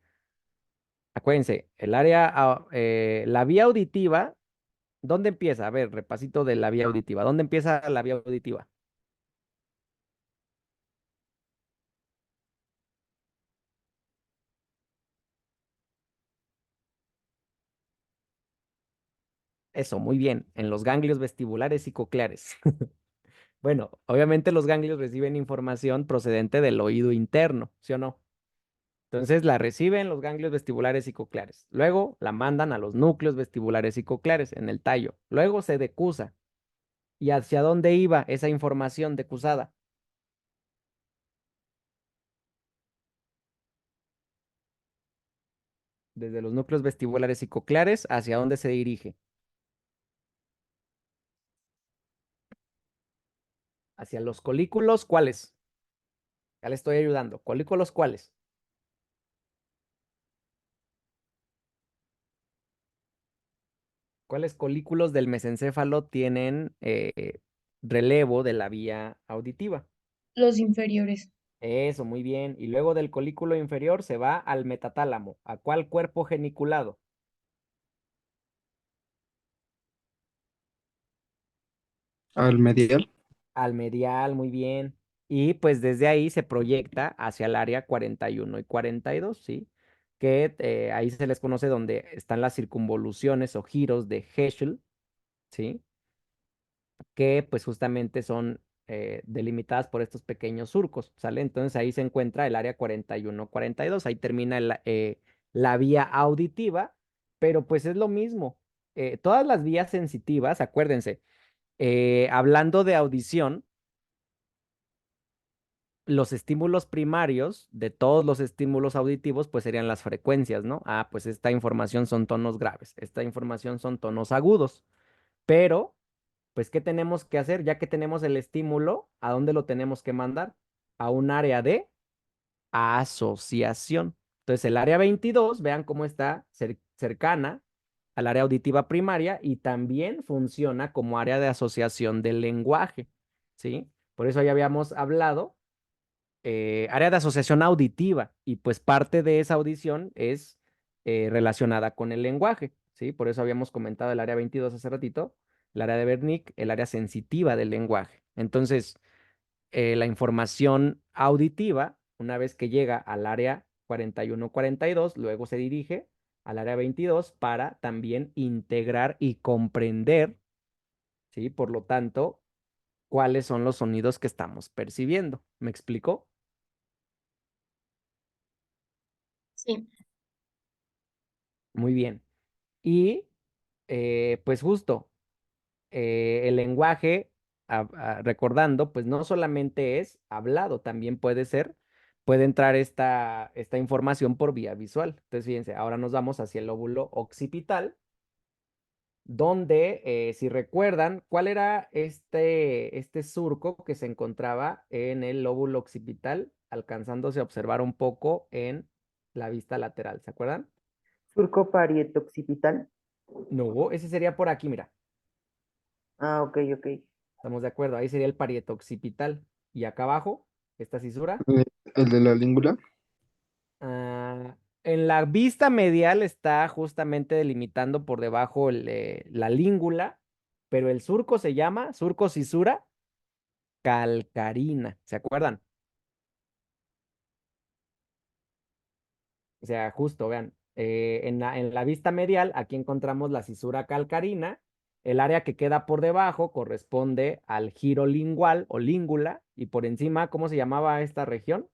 Acuérdense, la vía auditiva, ¿dónde empieza? A ver, repasito de la vía auditiva. ¿Dónde empieza la vía auditiva? Eso, muy bien, en los ganglios vestibulares y cocleares. Bueno, obviamente los ganglios reciben información procedente del oído interno, ¿sí o no? Entonces la reciben los ganglios vestibulares y cocleares. Luego la mandan a los núcleos vestibulares y cocleares en el tallo. Luego se decusa. ¿Y hacia dónde iba esa información decusada? Desde los núcleos vestibulares y cocleares, ¿hacia dónde se dirige? Hacia los colículos, ¿cuáles? Ya le estoy ayudando. ¿Colículos cuáles? ¿Cuáles colículos del mesencéfalo tienen relevo de la vía auditiva? Los inferiores. Eso, muy bien. Y luego del colículo inferior se va al metatálamo. ¿A cuál cuerpo geniculado? Al medial. Al medial, muy bien. Y pues desde ahí se proyecta hacia el área 41 y 42, ¿sí? Que ahí se les conoce donde están las circunvoluciones o giros de Herschel, ¿sí? Que pues justamente son delimitadas por estos pequeños surcos, ¿sale? Entonces ahí se encuentra el área 41-42, ahí termina la vía auditiva, pero pues es lo mismo. Todas las vías sensitivas, acuérdense, hablando de audición, los estímulos primarios de todos los estímulos auditivos, pues serían las frecuencias, ¿no? Ah, pues esta información son tonos graves, esta información son tonos agudos, pero, pues, ¿qué tenemos que hacer? Ya que tenemos el estímulo, ¿a dónde lo tenemos que mandar? A un área de asociación. Entonces, el área 22, vean cómo está cercana al área auditiva primaria y también funciona como área de asociación del lenguaje, ¿sí? Por eso ya habíamos hablado área de asociación auditiva y pues parte de esa audición es relacionada con el lenguaje, ¿sí? Por eso habíamos comentado el área 22 hace ratito, el área de Wernicke, el área sensitiva del lenguaje. Entonces, la información auditiva, una vez que llega al área 41-42, luego se dirige al área 22 para también integrar y comprender, ¿sí? Por lo tanto, cuáles son los sonidos que estamos percibiendo. ¿Me explicó? Sí. Muy bien. Y pues justo, el lenguaje, recordando, pues no solamente es hablado, también puede entrar esta información por vía visual. Entonces, fíjense, ahora nos vamos hacia el lóbulo occipital, donde, si recuerdan, ¿cuál era este surco que se encontraba en el lóbulo occipital, alcanzándose a observar un poco en la vista lateral? ¿Se acuerdan? Surco parieto-occipital. No, ese sería por aquí, mira. Ah, ok, ok. ¿Estamos de acuerdo? Ahí sería el parieto occipital. Y acá abajo, esta cisura. El de la língula. En la vista medial está justamente delimitando por debajo la língula, pero el surco se llama surco cisura calcarina. ¿Se acuerdan? O sea, justo, vean, en la vista medial, aquí encontramos la cisura calcarina. El área que queda por debajo corresponde al giro lingual o língula, y por encima, ¿cómo se llamaba esta región?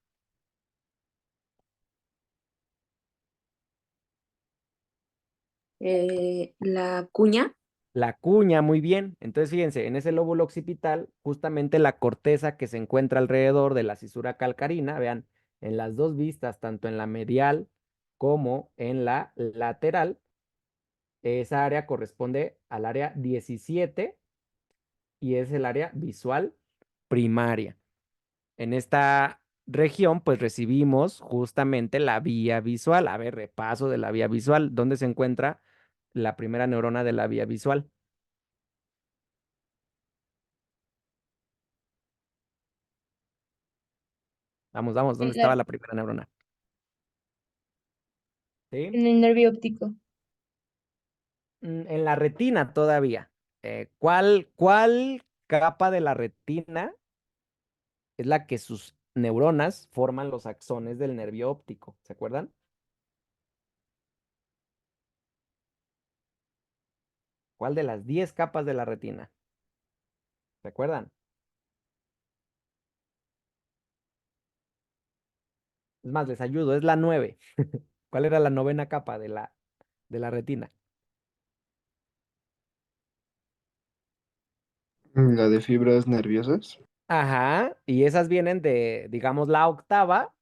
La cuña. La cuña, muy bien. Entonces, fíjense, en ese lóbulo occipital, justamente la corteza que se encuentra alrededor de la cisura calcarina, vean, en las dos vistas, tanto en la medial como en la lateral, esa área corresponde al área 17 y es el área visual primaria. En esta región, pues recibimos justamente la vía visual. A ver, repaso de la vía visual. ¿Dónde se encuentra la primera neurona de la vía visual? Vamos, vamos, ¿dónde En estaba la- la primera neurona? ¿Sí? en el nervio óptico. En la retina todavía. ¿Cuál capa de la retina es la que sus neuronas forman los axones del nervio óptico? ¿Se acuerdan? ¿Cuál de las 10 capas de la retina? ¿Se acuerdan? Es más, les ayudo, es la 9. ¿Cuál era la novena capa de la retina? La de fibras nerviosas. Ajá, y esas vienen de, digamos, la octava.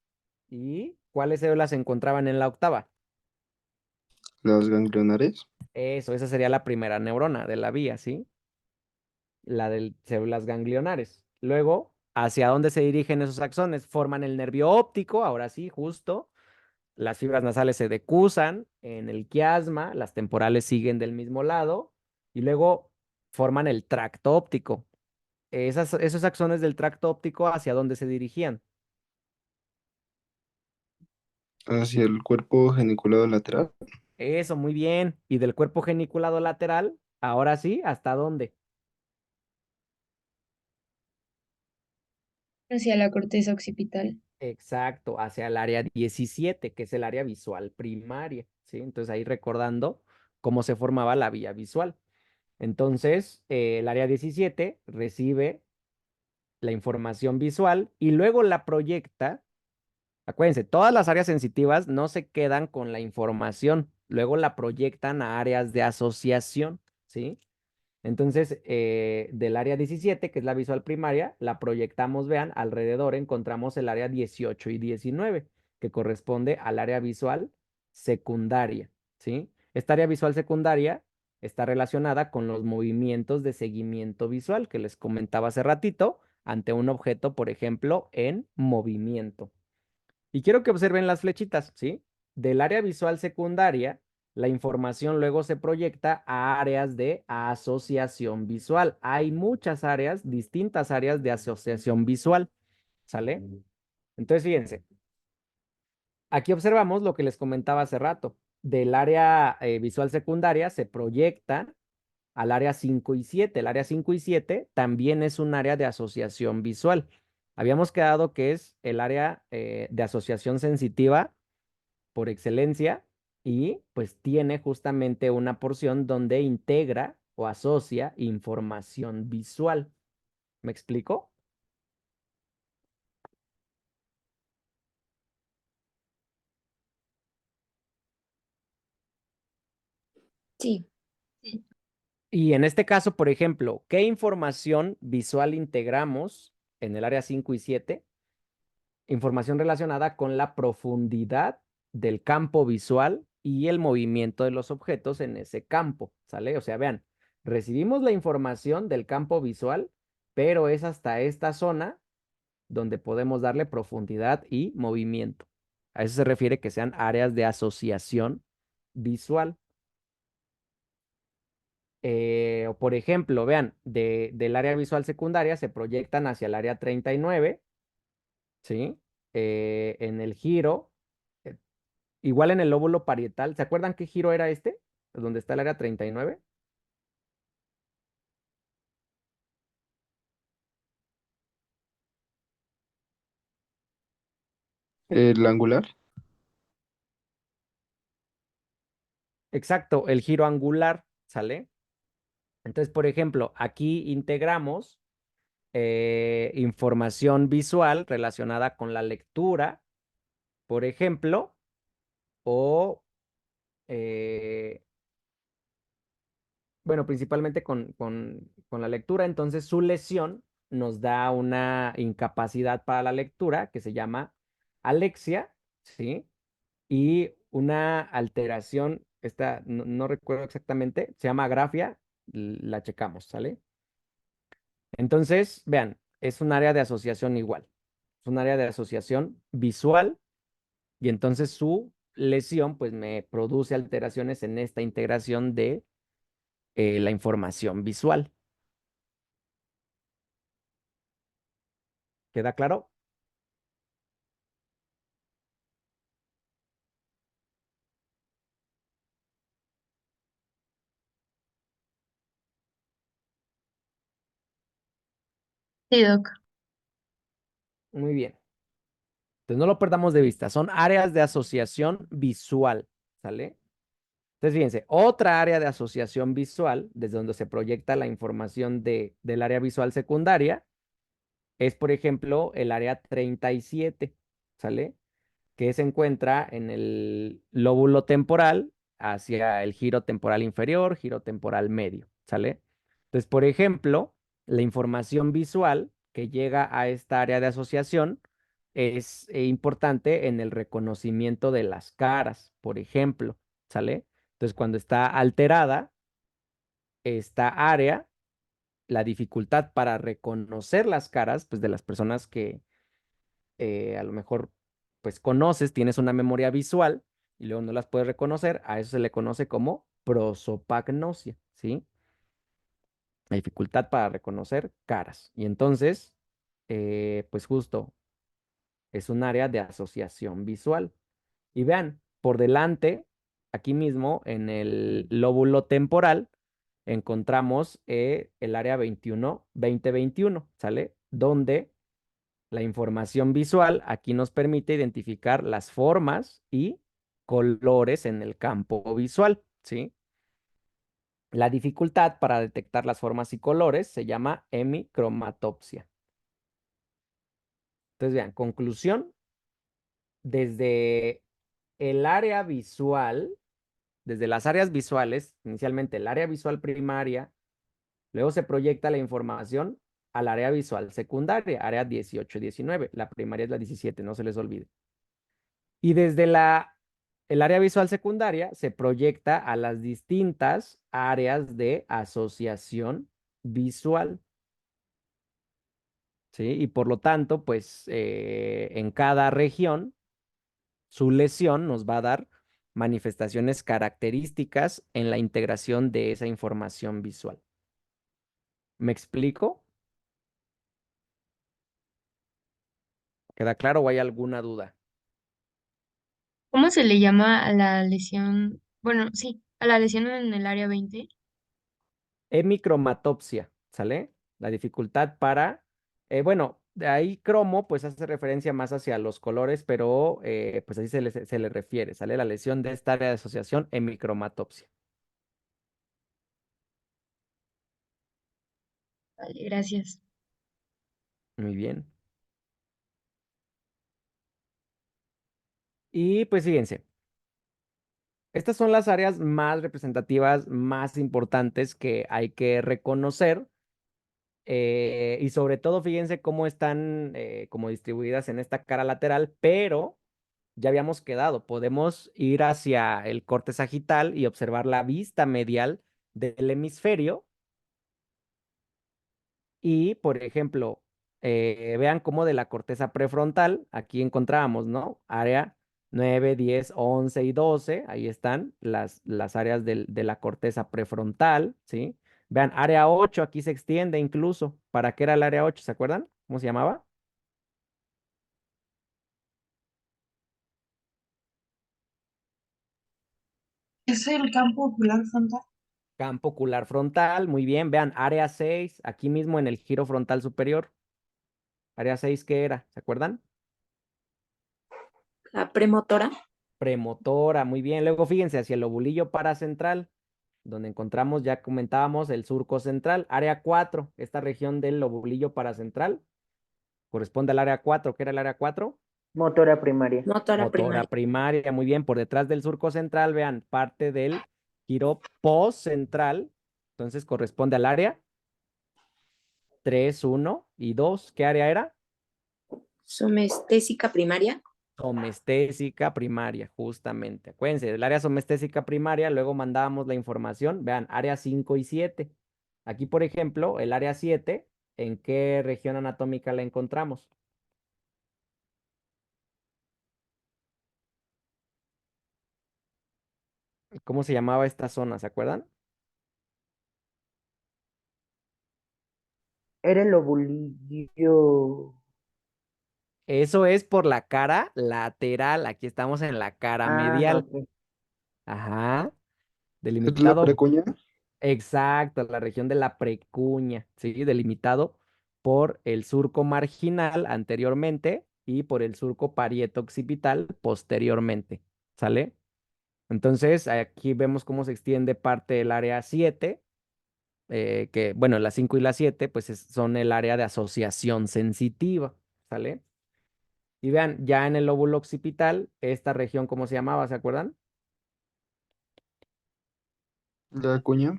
¿Y cuáles células se encontraban en la octava? Las ganglionares. Eso, esa sería la primera neurona de la vía, ¿sí? La de células ganglionares. Luego, ¿hacia dónde se dirigen esos axones? Forman el nervio óptico, ahora sí, justo. Las fibras nasales se decusan en el quiasma, las temporales siguen del mismo lado y luego forman el tracto óptico. Esos axones del tracto óptico, ¿hacia dónde se dirigían? Hacia el cuerpo geniculado lateral. Eso, muy bien. Y del cuerpo geniculado lateral, ahora sí, ¿hasta dónde? Hacia la corteza occipital. Exacto, hacia el área 17, que es el área visual primaria, ¿sí? Entonces ahí recordando cómo se formaba la vía visual. Entonces, el área 17 recibe la información visual y luego la proyecta. Acuérdense, todas las áreas sensitivas no se quedan con la información, luego la proyectan a áreas de asociación, ¿sí? Entonces, del área 17, que es la visual primaria, la proyectamos, vean, alrededor encontramos el área 18 y 19, que corresponde al área visual secundaria, ¿sí? Esta área visual secundaria está relacionada con los movimientos de seguimiento visual que les comentaba hace ratito ante un objeto, por ejemplo, en movimiento. Y quiero que observen las flechitas, ¿sí? Del área visual secundaria, la información luego se proyecta a áreas de asociación visual. Hay muchas áreas, distintas áreas de asociación visual, ¿sale? Entonces, fíjense, aquí observamos lo que les comentaba hace rato. Del área visual secundaria se proyecta al área 5 y 7. El área 5 y 7 también es un área de asociación visual. Habíamos quedado que es el área de asociación sensitiva por excelencia y pues tiene justamente una porción donde integra o asocia información visual. ¿Me explico? Sí. Y en este caso, por ejemplo, ¿qué información visual integramos en el área 5 y 7? Información relacionada con la profundidad del campo visual y el movimiento de los objetos en ese campo, ¿sale? O sea, vean, recibimos la información del campo visual, pero es hasta esta zona donde podemos darle profundidad y movimiento. A eso se refiere que sean áreas de asociación visual. O por ejemplo, vean, del área visual secundaria se proyectan hacia el área 39, ¿sí? En el giro, eh, igual en el lóbulo parietal. ¿Se acuerdan qué giro era este? Donde está el área 39. El angular. Exacto, el giro angular, ¿sale? Entonces, por ejemplo, aquí integramos información visual relacionada con la lectura, por ejemplo, o, eh, bueno, principalmente con la lectura. Entonces, su lesión nos da una incapacidad para la lectura que se llama alexia, ¿sí? Y una alteración, esta no recuerdo exactamente, se llama agrafia, la checamos, ¿sale? Entonces, vean, es un área de asociación igual, es un área de asociación visual y entonces su lesión pues me produce alteraciones en esta integración de la información visual. ¿Queda claro? Sí, Doc. Muy bien. Entonces no lo perdamos de vista, son áreas de asociación visual, ¿sale? Entonces fíjense, otra área de asociación visual, desde donde se proyecta la información del área visual secundaria, es por ejemplo el área 37, ¿sale? Que se encuentra en el lóbulo temporal hacia el giro temporal inferior, giro temporal medio, ¿sale? Entonces, por ejemplo, la información visual que llega a esta área de asociación es importante en el reconocimiento de las caras, por ejemplo, ¿sale? Entonces, cuando está alterada esta área, la dificultad para reconocer las caras, pues de las personas que a lo mejor pues conoces, tienes una memoria visual y luego no las puedes reconocer, a eso se le conoce como prosopagnosia, ¿sí? La dificultad para reconocer caras. Y entonces, pues justo es un área de asociación visual. Y vean, por delante, aquí mismo en el lóbulo temporal, encontramos el área 21, 20-21, ¿sale? Donde la información visual aquí nos permite identificar las formas y colores en el campo visual, ¿sí? La dificultad para detectar las formas y colores se llama hemicromatopsia. Entonces, vean, conclusión, desde el área visual, desde las áreas visuales, inicialmente el área visual primaria, luego se proyecta la información al área visual secundaria, área 18 y 19. La primaria es la 17, no se les olvide. Y desde el área visual secundaria se proyecta a las distintas áreas de asociación visual, ¿sí? Y por lo tanto, pues en cada región, su lesión nos va a dar manifestaciones características en la integración de esa información visual. ¿Me explico? ¿Queda claro o hay alguna duda? ¿Cómo se le llama a la lesión? Bueno, sí, a la lesión en el área 20. Hemicromatopsia, ¿sale? La dificultad para, bueno, De ahí cromo, pues hace referencia más hacia los colores, pero pues así se le refiere, ¿sale? La lesión de esta área de asociación hemicromatopsia. Vale, gracias. Muy bien. Y pues fíjense, estas son las áreas más representativas, más importantes que hay que reconocer. Y sobre todo, fíjense cómo están como distribuidas en esta cara lateral, pero ya habíamos quedado, podemos ir hacia el corte sagital y observar la vista medial del hemisferio. Y, por ejemplo, vean cómo de la corteza prefrontal, aquí encontrábamos, ¿no? Área 9, 10, 11 y 12, ahí están las áreas de la corteza prefrontal, ¿sí? Vean, área 8, aquí se extiende incluso. ¿Para qué era el área 8? ¿Se acuerdan? ¿Cómo se llamaba? ¿Es el campo ocular frontal? Campo ocular frontal, muy bien. Vean, área 6, aquí mismo en el giro frontal superior. Área 6, ¿qué era? ¿Se acuerdan? La premotora. Premotora, muy bien. Luego fíjense hacia el lobulillo paracentral, donde encontramos, ya comentábamos, el surco central. Área 4, esta región del lobulillo paracentral, corresponde al área 4. ¿Qué era el área 4? Motora primaria. Motora Motora primaria. primaria, muy bien. Por detrás del surco central, vean, parte del giro postcentral. Entonces corresponde al área 3, 1 y 2. ¿Qué área era? Somestésica primaria. Somestésica primaria, justamente. Acuérdense, del área somestésica primaria, luego mandábamos la información. Vean, área 5 y 7. Aquí, por ejemplo, el área 7, ¿en qué región anatómica la encontramos? ¿Cómo se llamaba esta zona? ¿Se acuerdan? Era el lobulillo. Eso es por la cara lateral. Aquí estamos en la cara Ah, medial. ok. Ajá. ¿Es la Delimitado. precuña? Exacto, la región de la precuña, ¿sí? Delimitado por el surco marginal anteriormente y por el surco parieto-occipital posteriormente, ¿sale? Entonces, aquí vemos cómo se extiende parte del área 7, que, bueno, la 5 y la 7, pues son el área de asociación sensitiva, ¿sale? Y vean, ya en el lóbulo occipital, esta región, ¿cómo se llamaba? ¿Se acuerdan? La cuña.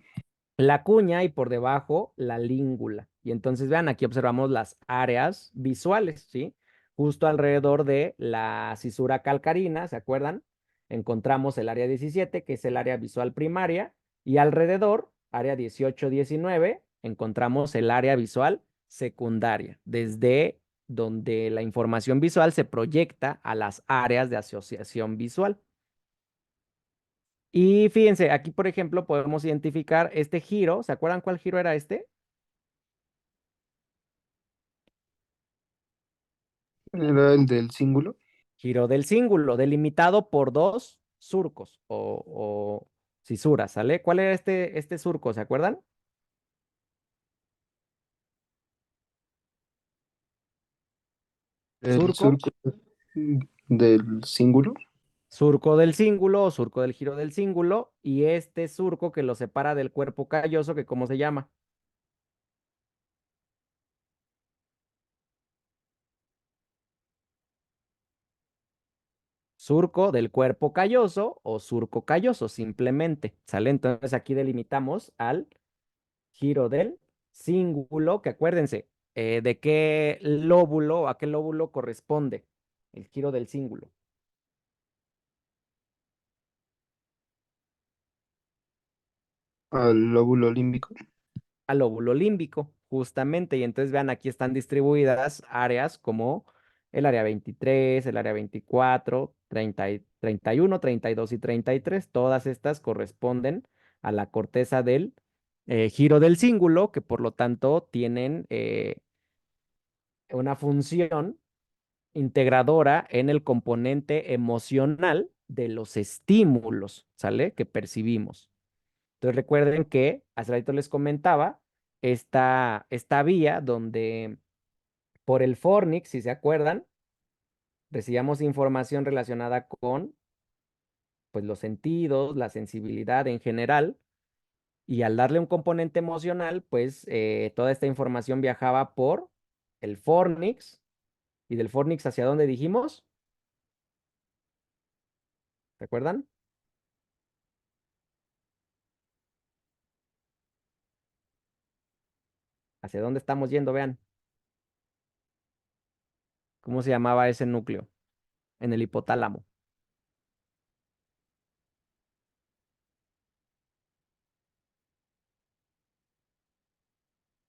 La cuña y por debajo la língula. Y entonces vean, aquí observamos las áreas visuales, ¿sí? Justo alrededor de la cisura calcarina, ¿se acuerdan? Encontramos el área 17, que es el área visual primaria, y alrededor, área 18, 19, encontramos el área visual secundaria, desde donde la información visual se proyecta a las áreas de asociación visual. Y fíjense, aquí por ejemplo podemos identificar este giro. ¿Se acuerdan cuál giro era este? Era el del cíngulo. Giro del cíngulo, delimitado por dos surcos o cisuras, ¿sale? ¿Cuál era este surco? ¿Se acuerdan? El Surco, surco del cíngulo. surco del cíngulo o surco del giro del cíngulo y este surco que lo separa del cuerpo calloso, que ¿cómo se llama? Surco del cuerpo calloso o surco calloso, simplemente, ¿sale? Entonces aquí delimitamos al giro del cíngulo, que acuérdense, ¿de qué lóbulo, a qué lóbulo corresponde el giro del cíngulo? Al lóbulo límbico. Al lóbulo límbico, justamente. Y entonces vean, aquí están distribuidas áreas como el área 23, el área 24, 30, 31, 32 y 33. Todas estas corresponden a la corteza del giro del cíngulo, que por lo tanto tienen una función integradora en el componente emocional de los estímulos, ¿sale? Que percibimos. Entonces recuerden que hace ratito les comentaba esta vía donde Por el fornix, si se acuerdan, recibíamos información relacionada con pues, los sentidos, la sensibilidad en general, y al darle un componente emocional, pues toda esta información viajaba por el fornix, y del fornix hacia dónde dijimos, ¿recuerdan? ¿Hacia dónde estamos yendo? Vean. ¿Cómo se llamaba ese núcleo? En el hipotálamo.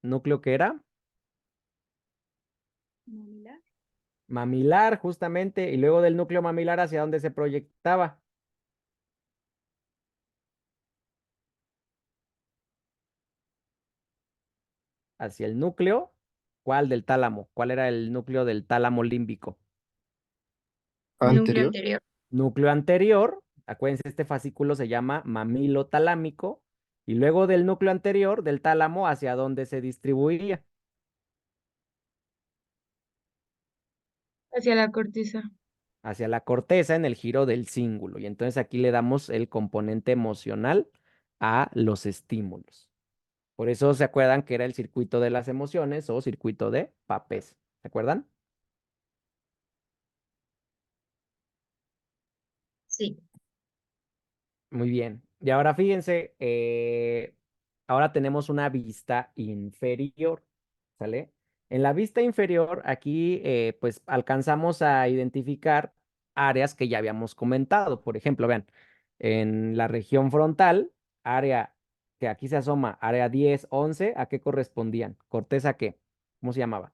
¿Núcleo que era? Mamilar. Mamilar, justamente. Y luego del núcleo mamilar, ¿hacia dónde se proyectaba? Hacia el núcleo. ¿Cuál del tálamo? ¿Cuál era el núcleo del tálamo límbico? Núcleo Anterior. anterior. Núcleo anterior. Acuérdense, este fascículo se llama mamilo talámico. Y luego del núcleo anterior, del tálamo, ¿hacia dónde se distribuía? Hacia la corteza. Hacia la corteza en el giro del cíngulo. Y entonces aquí le damos el componente emocional a los estímulos. Por eso se acuerdan que era el circuito de las emociones o circuito de Papez. ¿Se acuerdan? Sí. Muy bien. Y ahora fíjense, ahora tenemos una vista inferior, ¿sale? En la vista inferior, aquí pues alcanzamos a identificar áreas que ya habíamos comentado. Por ejemplo, vean, en la región frontal, área que aquí se asoma, área 10, 11, ¿a qué correspondían? ¿Corteza qué? ¿Cómo se llamaba?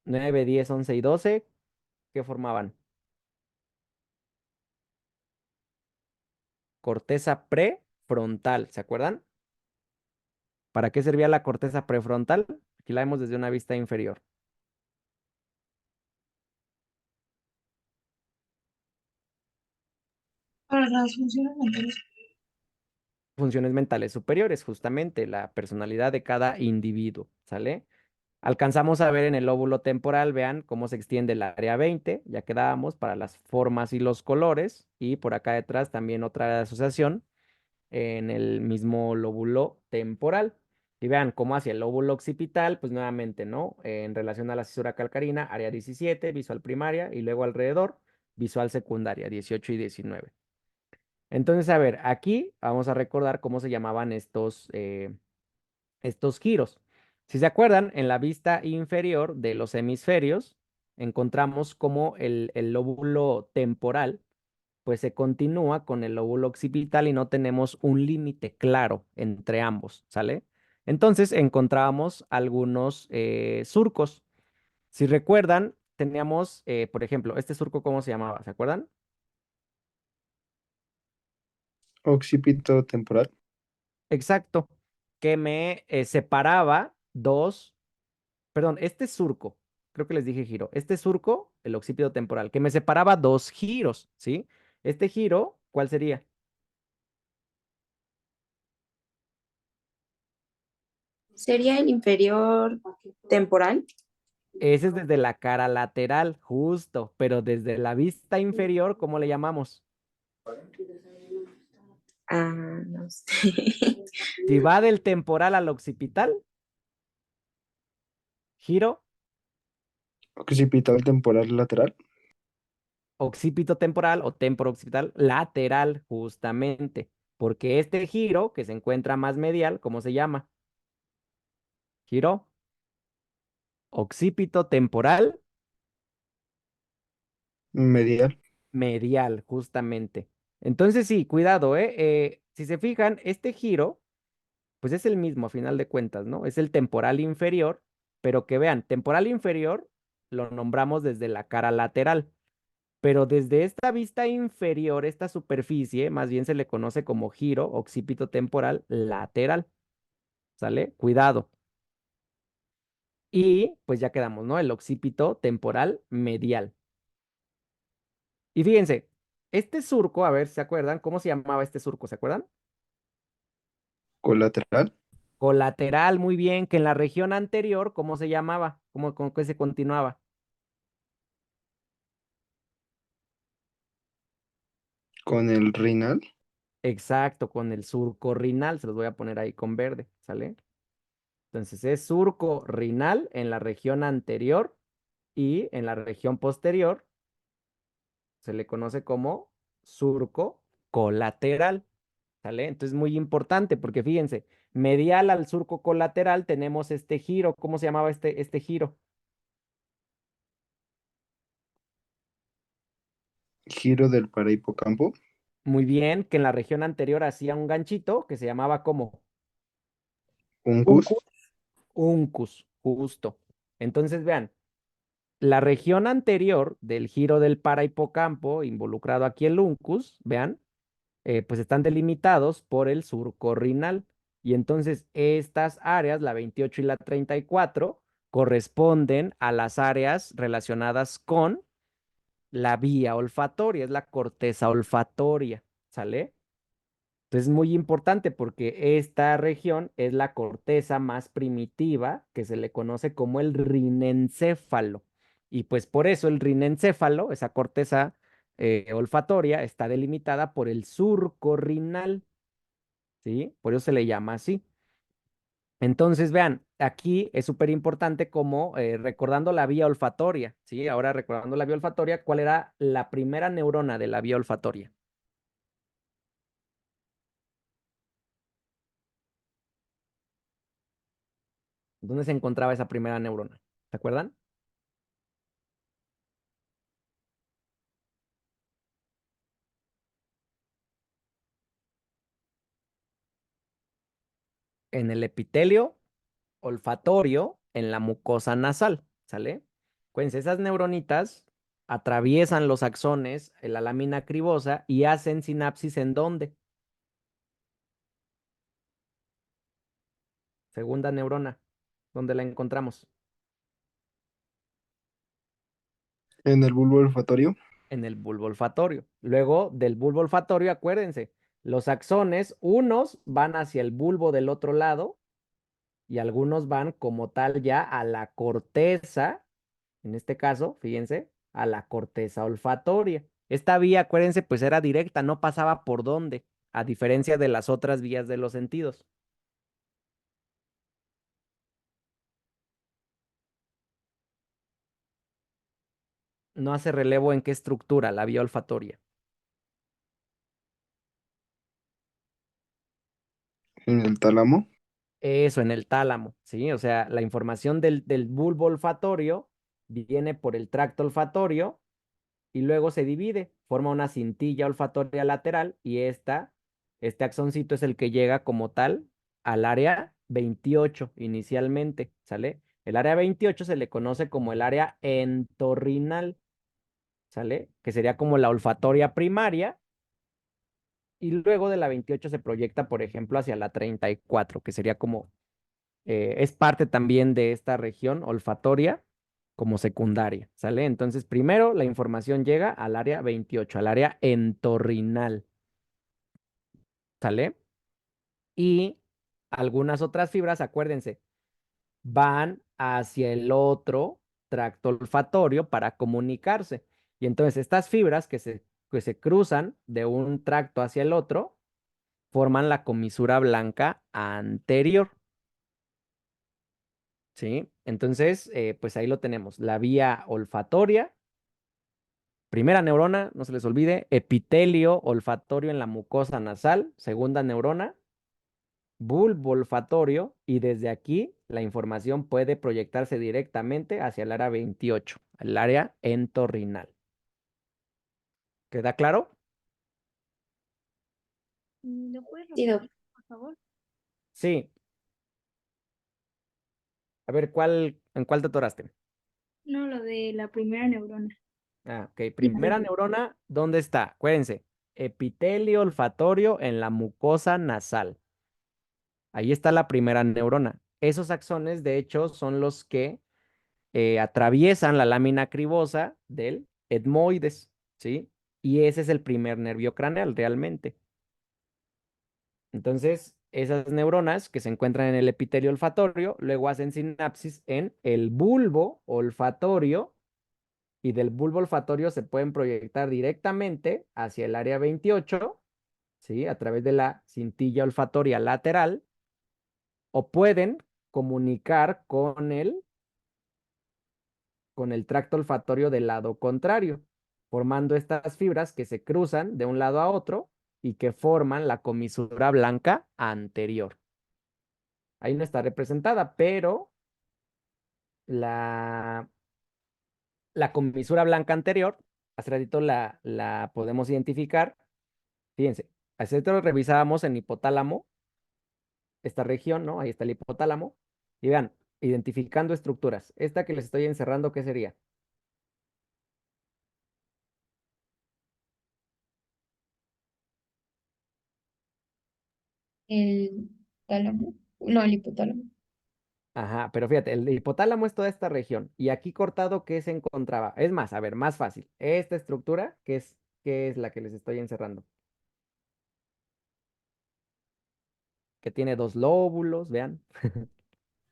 9, 10, 11 y 12, ¿qué formaban? Corteza prefrontal, ¿se acuerdan? ¿Para qué servía la corteza prefrontal? Aquí la vemos desde una vista inferior. Para las funciones mentales. Funciones mentales superiores, justamente la personalidad de cada individuo, ¿sale? Alcanzamos a ver en el lóbulo temporal, vean cómo se extiende el área 20, ya quedábamos para las formas y los colores, y por acá detrás también otra asociación en el mismo lóbulo temporal. Y vean cómo hacia el lóbulo occipital, pues nuevamente, ¿no? En relación a la cisura calcarina, área 17, visual primaria, y luego alrededor, visual secundaria, 18 y 19. Entonces, a ver, aquí vamos a recordar cómo se llamaban estos giros. Si se acuerdan, en la vista inferior de los hemisferios, encontramos como el lóbulo temporal pues se continúa con el lóbulo occipital y no tenemos un límite claro entre ambos, ¿sale? Entonces encontrábamos algunos surcos. Si recuerdan, teníamos, por ejemplo, este surco, ¿cómo se llamaba? ¿Se acuerdan? Occipito temporal. Exacto, que me separaba dos, perdón, este surco, creo que les dije giro, este surco, el occipito temporal, que me separaba dos giros, ¿sí? Este giro, ¿cuál sería? ¿Sería el inferior temporal? Ese es desde la cara lateral, justo, pero desde la vista inferior, ¿cómo le llamamos? Ah, no sé. Si va del temporal al occipital, giro, Occipital temporal lateral. occipito temporal o temporo-occipital lateral, justamente, porque este giro que se encuentra más medial, ¿cómo se llama? Giro, occipito temporal Medial. medial, justamente. Entonces sí, cuidado, ¿eh? Si se fijan, este giro pues es el mismo a final de cuentas, ¿no? Es el temporal inferior, pero que vean, temporal inferior lo nombramos desde la cara lateral, pero desde esta vista inferior, esta superficie, más bien se le conoce como giro occipito temporal lateral, ¿sale? Cuidado. Y pues ya quedamos, ¿no? El occipito temporal medial. Y fíjense, Este surco, a ver, ¿se acuerdan? ¿Cómo se llamaba este surco? ¿Se acuerdan? Colateral. Colateral, muy bien, que en la región anterior, ¿cómo se llamaba? ¿Cómo que se continuaba? Con el renal. Exacto, con el surco rinal, se los voy a poner ahí con verde, ¿sale? Entonces es surco rinal en la región anterior y en la región posterior se le conoce como surco colateral, ¿sale? Entonces muy importante porque fíjense, medial al surco colateral tenemos este giro. ¿Cómo se llamaba este giro? Giro del parahipocampo. Muy bien, que en la región anterior hacía un ganchito que se llamaba como Uncus. uncus, justo. Entonces vean, la región anterior del giro del parahipocampo, involucrado aquí el uncus, vean, pues están delimitados por el surco rinal. Y entonces estas áreas, la 28 y la 34, corresponden a las áreas relacionadas con la vía olfatoria, es la corteza olfatoria, ¿sale? Entonces es muy importante porque esta región es la corteza más primitiva que se le conoce como el rinencéfalo. Y pues por eso el rinencéfalo, esa corteza olfatoria, está delimitada por el surco rinal, ¿sí? Por eso se le llama así. Entonces, vean, aquí es súper importante como recordando la vía olfatoria, ¿sí? Ahora recordando la vía olfatoria, ¿cuál era la primera neurona de la vía olfatoria? ¿Dónde se encontraba esa primera neurona? ¿Se acuerdan? En el epitelio olfatorio, en la mucosa nasal, ¿sale? Acuérdense, esas neuronitas atraviesan los axones, la lámina cribosa y hacen sinapsis ¿en dónde? Segunda neurona, ¿dónde la encontramos? En el bulbo olfatorio. En el bulbo olfatorio. Luego del bulbo olfatorio, acuérdense, los axones, unos van hacia el bulbo del otro lado y algunos van como tal ya a la corteza, en este caso, fíjense, a la corteza olfatoria. Esta vía, acuérdense, pues era directa, no pasaba por dónde, a diferencia de las otras vías de los sentidos. No hace relevo en qué estructura la vía olfatoria. En el tálamo. Eso, en el tálamo, ¿sí? O sea, la información del bulbo olfatorio viene por el tracto olfatorio y luego se divide, forma una cintilla olfatoria lateral y este axoncito es el que llega como tal al área 28 inicialmente, ¿sale? El área 28 se le conoce como el área entorrinal, ¿sale? Que sería como la olfatoria primaria y luego de la 28 se proyecta, por ejemplo, hacia la 34, que sería como, es parte también de esta región olfatoria como secundaria, ¿sale? Entonces, primero la información llega al área 28, al área entorrinal, ¿sale? Y algunas otras fibras, acuérdense, van hacia el otro tracto olfatorio para comunicarse. Y entonces estas fibras que se cruzan de un tracto hacia el otro forman la comisura blanca anterior, ¿sí? Entonces, pues ahí lo tenemos, la vía olfatoria. Primera neurona, no se les olvide, epitelio olfatorio en la mucosa nasal. Segunda neurona, bulbo olfatorio. Y desde aquí la información puede proyectarse directamente hacia el área 28, el área entorrinal. ¿Queda claro? ¿Lo puedes Sí, repetir, por favor? Sí. A ver, ¿en cuál te atoraste? No, lo de la primera neurona. Ah, ok. Primera neurona, ¿dónde está? Acuérdense, epitelio olfatorio en la mucosa nasal. Ahí está la primera neurona. Esos axones, de hecho, son los que atraviesan la lámina cribosa del etmoides, ¿sí? Y ese es el primer nervio craneal realmente. Entonces, esas neuronas que se encuentran en el epitelio olfatorio, luego hacen sinapsis en el bulbo olfatorio y del bulbo olfatorio se pueden proyectar directamente hacia el área 28, ¿sí? A través de la cintilla olfatoria lateral, o pueden comunicar con el tracto olfatorio del lado contrario, formando estas fibras que se cruzan de un lado a otro y que forman la comisura blanca anterior. Ahí no está representada, pero la, la comisura blanca anterior, hace ratito la podemos identificar. Fíjense, hace ratito revisábamos en hipotálamo, esta región, ¿no? Ahí está el hipotálamo. Y vean, identificando estructuras. Esta que les estoy encerrando, ¿qué sería? El tálamo, no, el hipotálamo. Ajá, pero fíjate, el hipotálamo es toda esta región. Y aquí cortado, ¿qué se encontraba? Es más, a ver, más fácil. Esta estructura, qué es la que les estoy encerrando? Que tiene dos lóbulos, vean.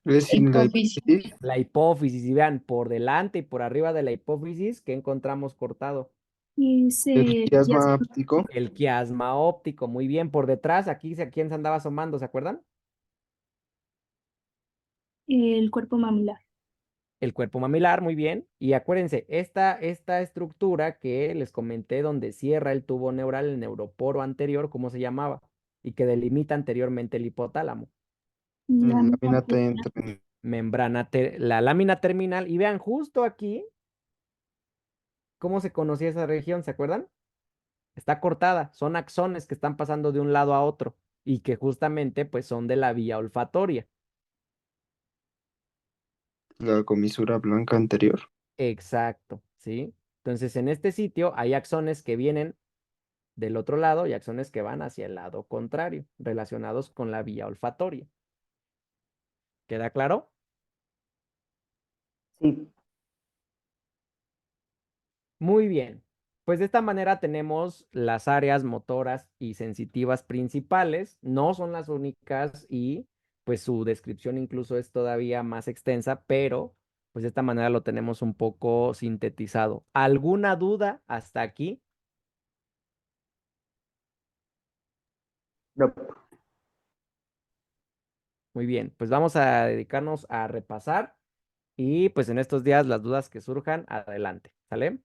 Es sin la Hipófisis. hipófisis, La hipófisis, y vean, por delante y por arriba de la hipófisis, ¿qué encontramos cortado? Es el el quiasma quiasma, óptico, El quiasma óptico, muy bien. Por detrás, aquí, ¿quién se andaba asomando? ¿Se acuerdan? el cuerpo mamilar. El cuerpo mamilar, muy bien. Y acuérdense, esta estructura que les comenté donde cierra el tubo neural, el neuroporo anterior, ¿cómo se llamaba? Y que delimita anteriormente el hipotálamo. La lámina terminal. terminal. La lámina terminal. Y vean, justo aquí, ¿cómo se conocía esa región? ¿Se acuerdan? Está cortada. Son axones que están pasando de un lado a otro y que justamente pues son de la vía olfatoria. La comisura blanca anterior. Exacto, ¿sí? Entonces, en este sitio hay axones que vienen del otro lado y axones que van hacia el lado contrario, relacionados con la vía olfatoria. ¿Queda claro? Sí, Muy bien. Pues de esta manera tenemos las áreas motoras y sensitivas principales. No son las únicas y pues su descripción incluso es todavía más extensa, pero pues de esta manera lo tenemos un poco sintetizado. ¿Alguna duda hasta aquí? no. Muy bien, pues vamos a dedicarnos a repasar y pues en estos días las dudas que surjan, adelante, ¿sale?